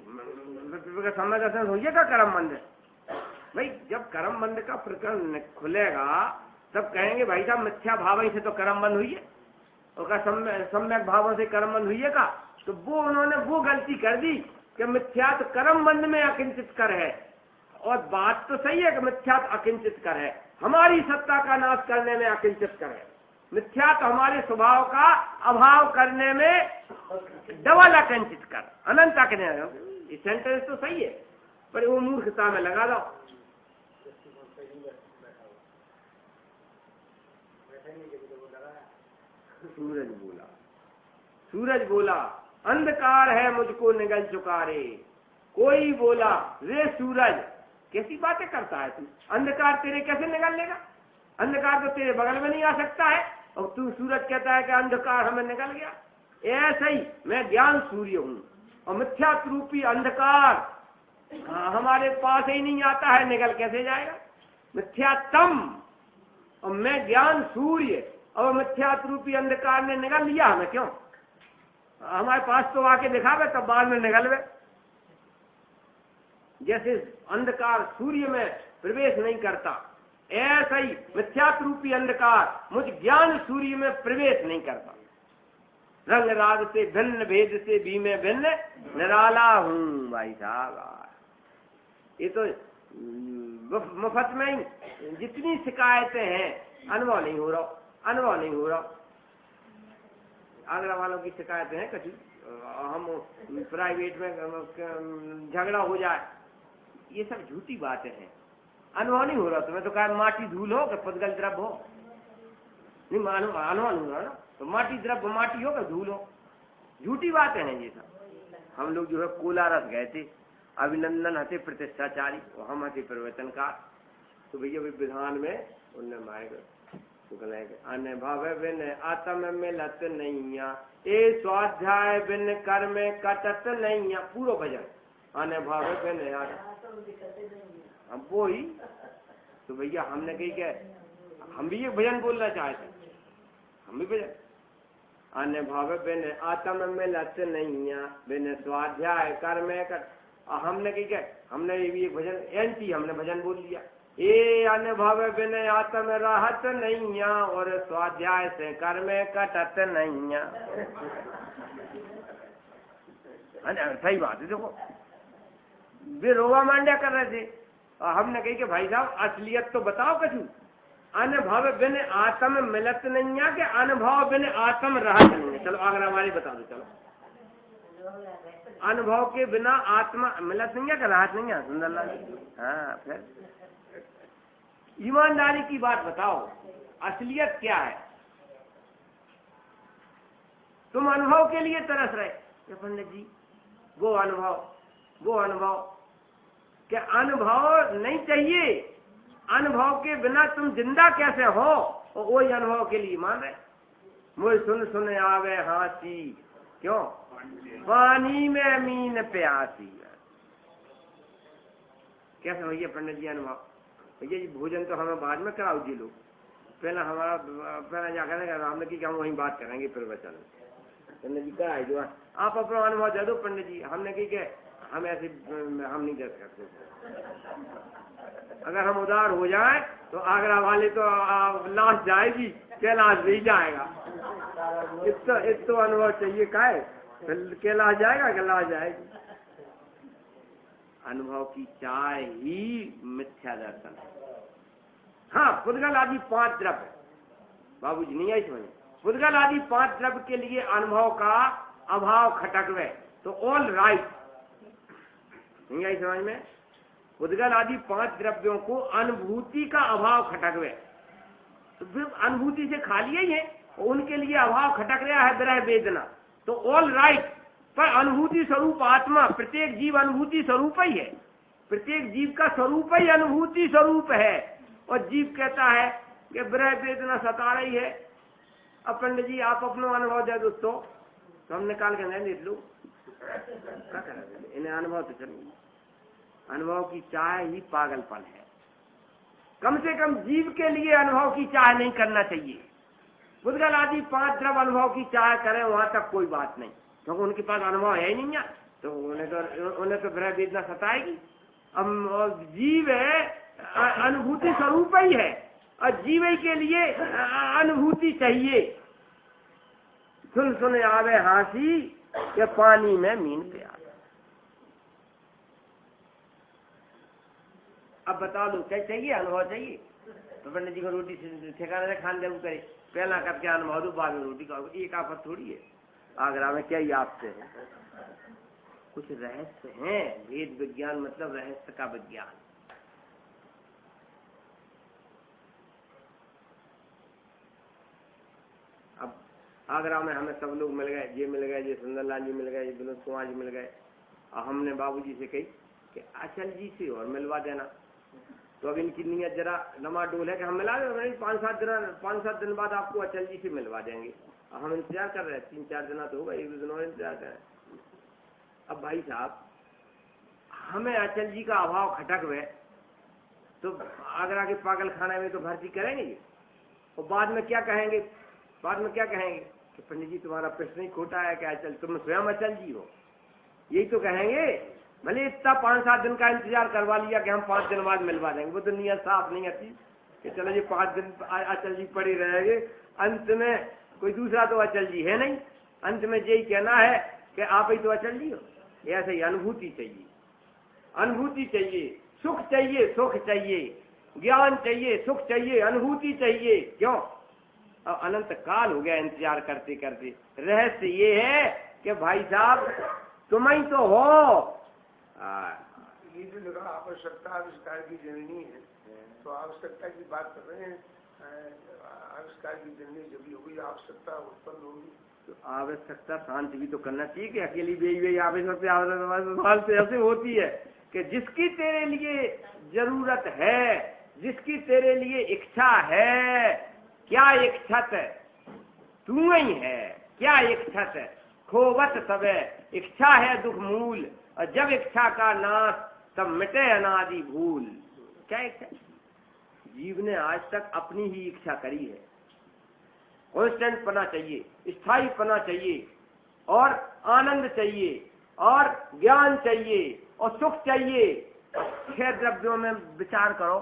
समय दर्शन होइएगा कर्म बंध? भाई जब कर्म बंध का प्रकरण खुलेगा तब कहेंगे भाई साहब मिथ्या भाव से तो कर्म बंध हुई है, और सम्यक भावों से कर्म बंध हुईएगा। तो वो उन्होंने वो गलती कर दी कि मिथ्या तो कर्म बंध में अकिंचित कर है, और बात तो सही है कि मिथ्या तो अकिंचित कर है, हमारी सत्ता का नाश करने में अकिंचित कर है। मिथ्या तो हमारे स्वभाव का अभाव करने में डबल अकिंचित कर, अनंत अकिंचित। ये सेंटेंस तो सही है, पर वो मूर्खता में लगा दो। सूरज बोला अंधकार है मुझको निगल चुका रे। कोई बोला रे सूरज, कैसी बातें करता है तू, अंधकार तेरे कैसे निगल लेगा? अंधकार तो तेरे बगल में नहीं आ सकता है, और तू सूरज कहता है कि अंधकार हमें निगल गया। ऐसे ही मैं ज्ञान सूर्य हूँ, और मिथ्या रूपी अंधकार हमारे पास ही नहीं आता है, निगल कैसे जाएगा? मिथ्यात्म और मैं ज्ञान सूर्य, और मिथ्या रूपी अंधकार ने निगल लिया हमें, क्यों? हमारे पास तो आके दिखावे तब बाद में निगलवे। जैसे अंधकार सूर्य में प्रवेश नहीं करता, ऐसा ही मिथ्या रूपी अंधकार मुझ ज्ञान सूर्य में प्रवेश नहीं करता। रंग राग से भिन्न, भेद से भी मैं भिन्न निराला हूँ। भाई साहब ये तो मुफ्त में ही जितनी शिकायतें हैं अनुभव नहीं हो रहा, अनुभव नहीं हो रहा। आगरा वालों की शिकायतें हैं कभी हम प्राइवेट में झगड़ा हो जाए, ये सब झूठी बातें हैं, अनुभव नहीं हो रहा। तुम्हें तो कहा माटी धूल हो कि पुद्गल द्रव्य हो, नहीं अनुभव नहीं हो रहा ना, तो माटी द्रव्य माटी हो कि धूल हो, झूठी बातें हैं ये सब। हम लोग जो है कोलारस गए थे, अभिनंदन हते प्रतिष्ठाचारी, और हम हते प्रवचनकार। तो भैया विधान में उनने मारे अनुभव बिन आत्म मिलत नैया, ए स्वाध्याय बिन कर्म कटत नैया। पूरा भजन अनुभव बिन हम वो ही। तो भैया हमने कही क्या, हम भी ये भजन बोलना चाहते, हम भी भजन अनुभव बिन आत्म मिलत नैया, बिन स्वाध्याय कर्म कट। हमने कही क्या, हमने ये भी एक भजन एंटी हमने भजन बोल दिया, ये अनुभव बिन आत्म राहत नैया, और स्वाध्याय से कर्म कटत नैया। सही बात है। देखो वे रोवा मांड्या कर रहे थे, और हमने कही कि भाई साहब असलियत तो बताओ कछु। अनुभव बिन आत्म मिलत नैया के अनुभव बिन आत्म राहत नहीं। चलो आगरा वाली बता दो। चलो अनुभव के बिना आत्मा मिलत नहीं है कि राहत नहीं है? सुंदरलाल हाँ, फिर ईमानदारी की बात बताओ, असलियत क्या है? तुम अनुभव के लिए तरस रहे पंडित जी, वो अनुभव क्या अनुभव नहीं चाहिए? अनुभव के बिना तुम जिंदा कैसे हो? और वही अनुभव के लिए मान रहे। मुझे सुन सुन आवे हासी, क्यों पानी में मीन प्यासी। कैसे भैया पंडित जी अनुभव? भैया जी भोजन तो हमें बाद में कराओ जी लोग, पहला जाकर हमने की हम वहीं बात करेंगे फिर वचन। पंडित जी क्या है जो आप अपना अनुभव दे दो पंडित जी। हमने की हम ऐसे हम नहीं दे सकते। अगर हम उदार हो जाए तो आगरा वाले तो लाश जाएगी, कैलाश नहीं जाएगा। इतो अनुभव चाहिए काय, कैलाश जाएगा कैलाश जाएगी। अनुभव की चाय ही मिथ्या दर्शन है। हाँ, पुद्गल आदि 5 द्रव्य बाबूजी नहीं आई समझ। पुद्गल आदि 5 द्रव्य के लिए अनुभव का अभाव खटकवे तो ऑल राइट, नहीं आई समझ में। पुद्गल आदि 5 द्रव्यों को अनुभूति का अभाव खटकवे तो फिर अनुभूति से खाली ही है, उनके लिए अभाव खटक रहा है विरह वेदना, तो ऑल राइट। पर अनुभूति स्वरूप आत्मा, प्रत्येक जीव अनुभूति स्वरूप ही है, प्रत्येक जीव का स्वरूप ही अनुभूति स्वरूप है। और जीव कहता है कि विरह वेदना सता रही है। अब पंडित जी आप अपना अनुभव दे दोस्तों, तो हम निकाल के नहीं देख लो क्या करें, इन्हें अनुभव तो चलिए। अनुभव की चाह ही पागलपन है। कम से कम जीव के लिए अनुभव की चाह नहीं करना चाहिए। पुद्गल आदि 5 द्रव्य अनुभव की चाह करें वहां तक कोई बात नहीं, क्योंकि उनके पास अनुभव है ही नहीं है, तो उन्हें तो ग्रह वेदना सताएगी। अब जीव है अनुभूति स्वरूप ही है, और जीव ही के लिए अनुभूति चाहिए। सुन सुन आवे हासी के पानी में मीन प्यार। अब बता दो क्या चाहिए? अनुभव चाहिए। तो पंडित जी को रोटी ठिकाने से खान जरूर करे, पहला करके अनुभव दो, बाद में रोटी खाओ, एक आफत थोड़ी है। आगरा में क्या ही आपसे है, कुछ रहस्य हैं। वेद विज्ञान मतलब रहस्य का विज्ञान। अब आगरा में हमें सब लोग मिल गए, ये मिल गए, ये सुंदरलाल जी मिल गए, ये विनोद कुमार जी मिल गए, और हमने बाबूजी से कही कि अचल जी से और मिलवा देना। तो अब इनकी नीयत जरा डमाडोल है कि हम मिला दें, 5-7 दिन बाद आपको अचल जी से मिलवा देंगे। और हम इंतजार कर रहे हैं, 3-4 दिन तो होगा, 1-2 दिन और इंतजार कर रहे हैं। अब भाई साहब हमें अचल जी का अभाव खटक हुए तो आगरा के पागल खाने में तो भर्ती करेंगे, और बाद में क्या कहेंगे? कि पंडित जी तुम्हारा प्रश्न ही खोटा है, क्या अचल तुम स्वयं अचल जी हो, यही तो कहेंगे। भले इतना 5-7 दिन का इंतजार करवा लिया कि हम 5 दिन बाद मिलवा देंगे, वो तो नीयत साफ नहीं आती कि चलो ये 5 दिन अचल जी पड़े रहेंगे, अंत में कोई दूसरा तो अचल जी है नहीं, अंत में यही कहना है कि आप ही तो अचल जी हो। ऐसे ही अनुभूति चाहिए, अनुभूति चाहिए, सुख चाहिए, ज्ञान चाहिए, सुख चाहिए, अनुभूति चाहिए। क्यों? अब अनंत काल हो गया इंतजार करते करते। रहस्य ये है कि भाई साहब तुम ही तो हो। ये जो लिखा आवश्यकता आविष्कार की जननी है, तो आवश्यकता की बात कर रहे हैं। आविष्कार की जननी जब भी होगी आवश्यकता उत्पन्न होगी, तो आवश्यकता शांति भी तो करना चाहिए कि अकेली बेई आवश्यकता से ऐसे होती है कि जिसकी तेरे लिए जरूरत है, जिसकी तेरे लिए इच्छा है, क्या इच्छत तू ही है, क्या इच्छत खोवत सबे, इच्छा है दुख मूल, और जब इच्छा का नाश तब मिटे अनादि भूल। क्या इच्छा? जीव ने आज तक अपनी ही इच्छा करी है। कांस्टेंट पना चाहिए, स्थायी पना चाहिए, और आनंद चाहिए, और ज्ञान चाहिए, और सुख चाहिए। 6 द्रव्यों में विचार करो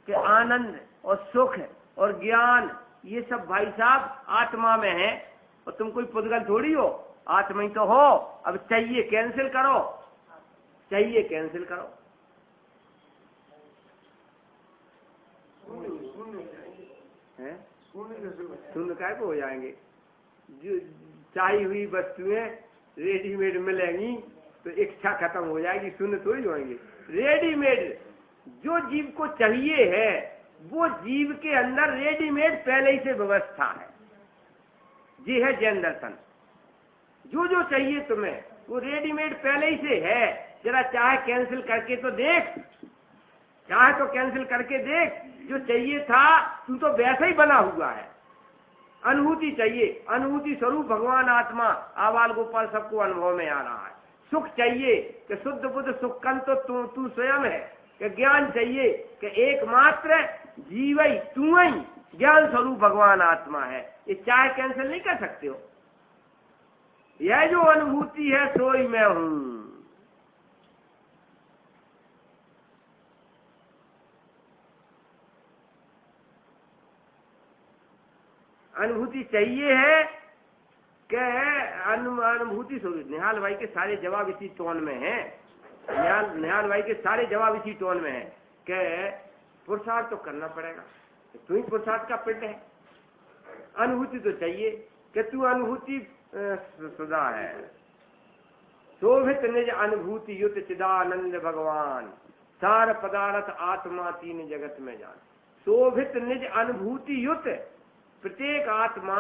कि आनंद और सुख और ज्ञान ये सब भाई साहब आत्मा में है, और तुम कोई पुद्गल थोड़ी हो, आत्मा ही तो हो। अब चाहिए कैंसिल करो, चाहिए कैंसिल करो। शून्य काय को हो जाएंगे? जो चाहिए हुई वस्तुएं रेडीमेड मिलेंगी तो इच्छा खत्म हो जाएगी, शून्य थोड़ी होंगे। रेडीमेड जो जीव को चाहिए है वो जीव के अंदर रेडीमेड पहले ही से व्यवस्था है। जी है जैन दर्शन, जो चाहिए तुम्हें वो रेडीमेड पहले ही से है। जरा चाहे कैंसिल करके तो देख, चाहे तो कैंसिल करके देख, जो चाहिए था तू तो वैसा ही बना हुआ है। अनुभूति चाहिए, अनुभूति स्वरूप भगवान आत्मा आबाल गोपाल सबको अनुभव में आ रहा है। सुख चाहिए कि शुद्ध बुद्ध सुखकन तो तू स्वयं है, कि ज्ञान चाहिए कि एकमात्र जीव ही तू ही ज्ञान स्वरूप भगवान आत्मा है। ये चाहे कैंसिल नहीं कर सकते हो। यह जो अनुभूति है सो ही मैं हूं। अनुभूति चाहिए है कि अनुभूति स्वरूप। निहाल भाई के सारे जवाब इसी टोन में है। निहाल भाई के सारे जवाब इसी टोन में है कि पुरुषार्थ तो करना पड़ेगा, तू ही पुरुषार्थ का पिंड है। अनुभूति तो चाहिए कि तू अनुभूति सुधा है। शोभित निज अनुभूति युत चिदानंद भगवान, सार पदार्थ आत्मा तीन जगत में जान। शोभित निज अनुभूति युत, प्रत्येक आत्मा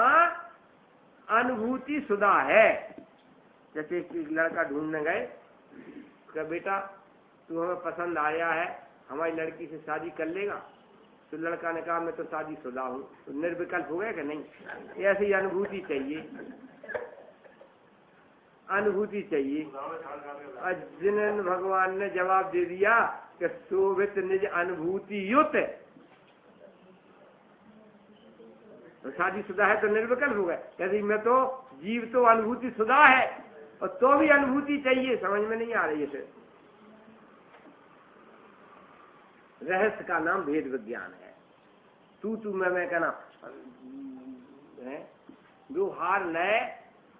अनुभूति सुधा है। जैसे एक लड़का ढूंढने गए कि बेटा तू हमें पसंद आया है, हमारी लड़की से शादी कर लेगा? तो लड़का ने कहा मैं तो शादी शुदा हूँ। तो निर्विकल्प हो गया कि नहीं? ऐसी अनुभूति चाहिए, अनुभूति चाहिए। जिन भगवान ने जवाब दे दिया कि शोभित निज अनुभूति युत तो शादीशुदा है तो निर्विकल्प हो गए। कहती मैं तो जीव तो अनुभूति शुदा है और तो भी अनुभूति चाहिए, समझ में नहीं आ रही है। रहस्य का नाम भेद विज्ञान है। तू मैं कहना है। व्यवहार नए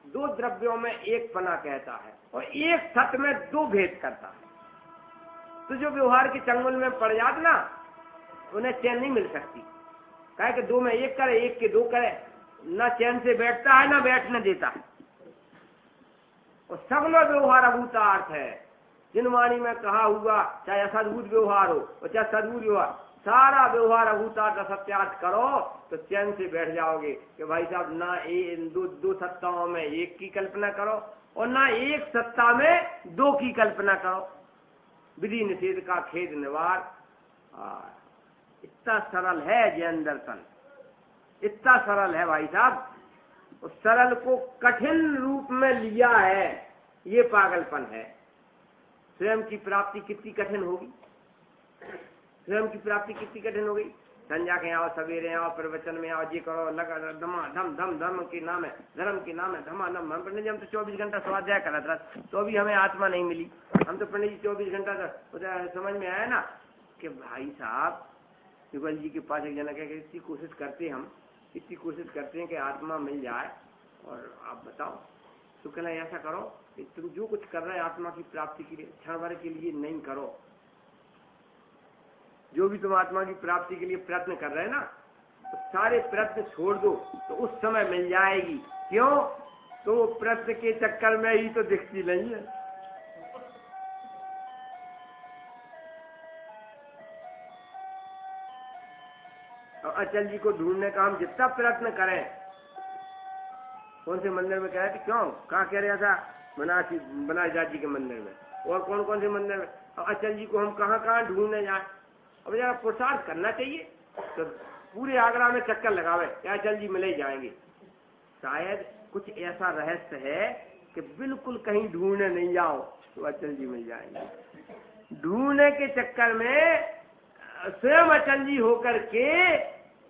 दो द्रव्यों में एक पना कहता है और एक सत्य में दो भेद करता है। तो जो व्यवहार के चंगुल में पड़ जाते ना, उन्हें चैन नहीं मिल सकती। कहे कि दो में एक करे, एक के दो करे, न चैन से बैठता है न बैठने देता है। और सगलो व्यवहार अभूतार्थ है। जिन वाणी में कहा हुआ, चाहे असद्भुत व्यवहार हो और चाहे सद्भुत व्यवहार, सारा व्यवहार अभूतार्थ असत्यार्थ करो तो चैन से बैठ जाओगे कि भाई साहब ना दो सत्ताओं में एक की कल्पना करो और ना एक सत्ता में दो की कल्पना करो। विधि निषेध का खेद निवार। इतना सरल है जैन दर्शन, इतना सरल है भाई साहब। उस सरल को कठिन रूप में लिया है, ये पागलपन है। स्वयं की प्राप्ति कितनी कठिन होगी, स्वयं की प्राप्ति कितनी कठिन हो गई। संध्या के आओ, सवेरे आओ, प्रवचन में आओ, जी करो, लगा धमा धम धम धर्म के नाम है, धर्म के नाम है धमा धम। हम पंडित जी हम तो 24 घंटा स्वाध्याय करा था तो भी हमें आत्मा नहीं मिली। हम तो पंडित जी 24 घंटा समझ में आया ना कि भाई साहब युगल जी के पास एक जना कह इतनी कोशिश करते, हम इतनी कोशिश करते हैं कि आत्मा मिल जाए और आप बताओ। तो कहना ऐसा करो कि तुम जो कुछ कर रहे हैं आत्मा की प्राप्ति के लिए क्षण भर के लिए नहीं करो। जो भी तुम आत्मा की प्राप्ति के लिए प्रयत्न कर रहे हैं ना, तो सारे प्रयत्न छोड़ दो तो उस समय मिल जाएगी। क्यों? तो प्रयत्न के चक्कर में ही तो दिखती नहीं है। और अचल जी को ढूंढने का हम जितना प्रयत्न करें, कौन से मंदिर में कह रहे थे, क्यों कहाँ कह रहा था, बनारस जी के मंदिर में और कौन कौन से मंदिर में, अचल जी को हम कहाँ कहाँ ढूंढने जाए। अब जरा पुरुषार्थ करना चाहिए तो पूरे आगरा में चक्कर लगावे क्या अचल जी मिले ही जाएंगे। शायद कुछ ऐसा रहस्य है कि बिल्कुल कहीं ढूंढने नहीं जाओ तो अचल जी मिल जाएंगे। ढूंढने के चक्कर में स्वयं अचल जी होकर के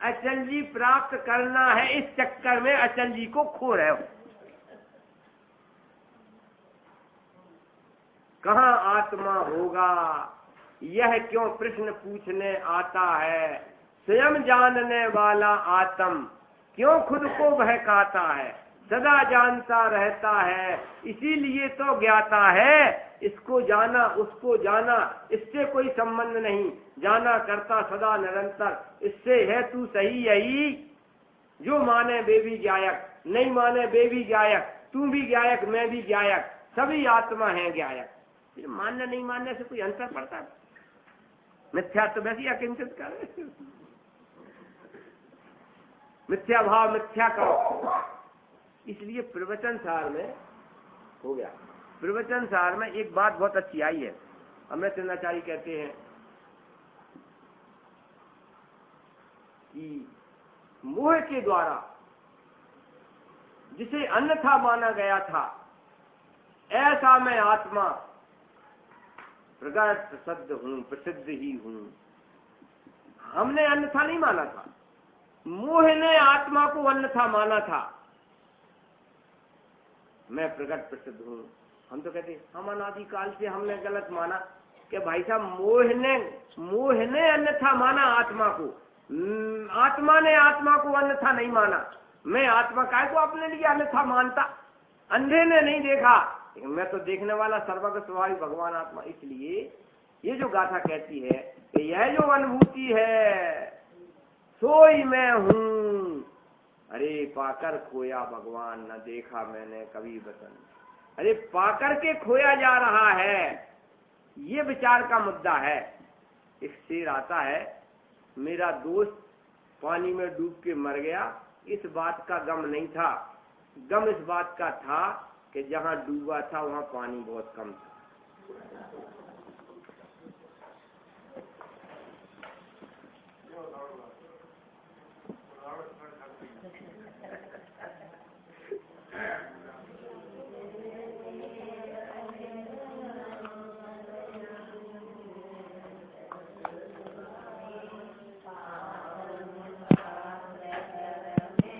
अचल जी प्राप्त करना है, इस चक्कर में अचल जी को खो रहे हो। कहाँ आत्मा होगा यह क्यों प्रश्न पूछने आता है। स्वयं जानने वाला आत्म क्यों खुद को बहकाता है। सदा जानता रहता है इसीलिए तो ज्ञाता है। इसको जाना उसको जाना इससे कोई संबंध नहीं, जाना करता सदा निरंतर इससे है तू सही यही। जो माने वे भी गायक, नहीं माने वे भी गायक, तू भी गायक मैं भी गायक, सभी आत्मा है गायक। मानने नहीं मानने से कोई अंतर पड़ता है? मिथ्या तो वैसे ही अकिंचित कर, मिथ्या भाव मिथ्या करो। इसलिए प्रवचन सार में हो गया। प्रवचन सार में एक बात बहुत अच्छी आई है। अमृताचार्य कहते हैं कि मोह के द्वारा जिसे अन्यथा माना गया था, ऐसा मैं आत्मा प्रगट प्रसिद्ध हूं, प्रसिद्ध ही हूं। हमने अन्यथा नहीं माना था, मोह ने आत्मा को अन्यथा माना था। मैं प्रगट प्रसिद्ध हूं। हम तो कहते हम अनादिकाल से हमने गलत माना कि भाई साहब मोह ने अन्यथा माना आत्मा को, आत्मा ने आत्मा को अन्यथा नहीं माना। मैं आत्मा काय को अपने लिए अन्यथा मानता? अंधे ने नहीं देखा, मैं तो देखने वाला सर्वज्ञ स्वभावी भगवान आत्मा। इसलिए ये जो गाथा कहती है कि यह जो अनुभूति है सोई मैं हूं। अरे पाकर खोया भगवान न देखा मैंने कभी वतन। अरे पाकर के खोया जा रहा है, ये विचार का मुद्दा है। एक शेर आता है, मेरा दोस्त पानी में डूब के मर गया, इस बात का गम नहीं था, गम इस बात का था कि जहां डूबा था वहां पानी बहुत कम था।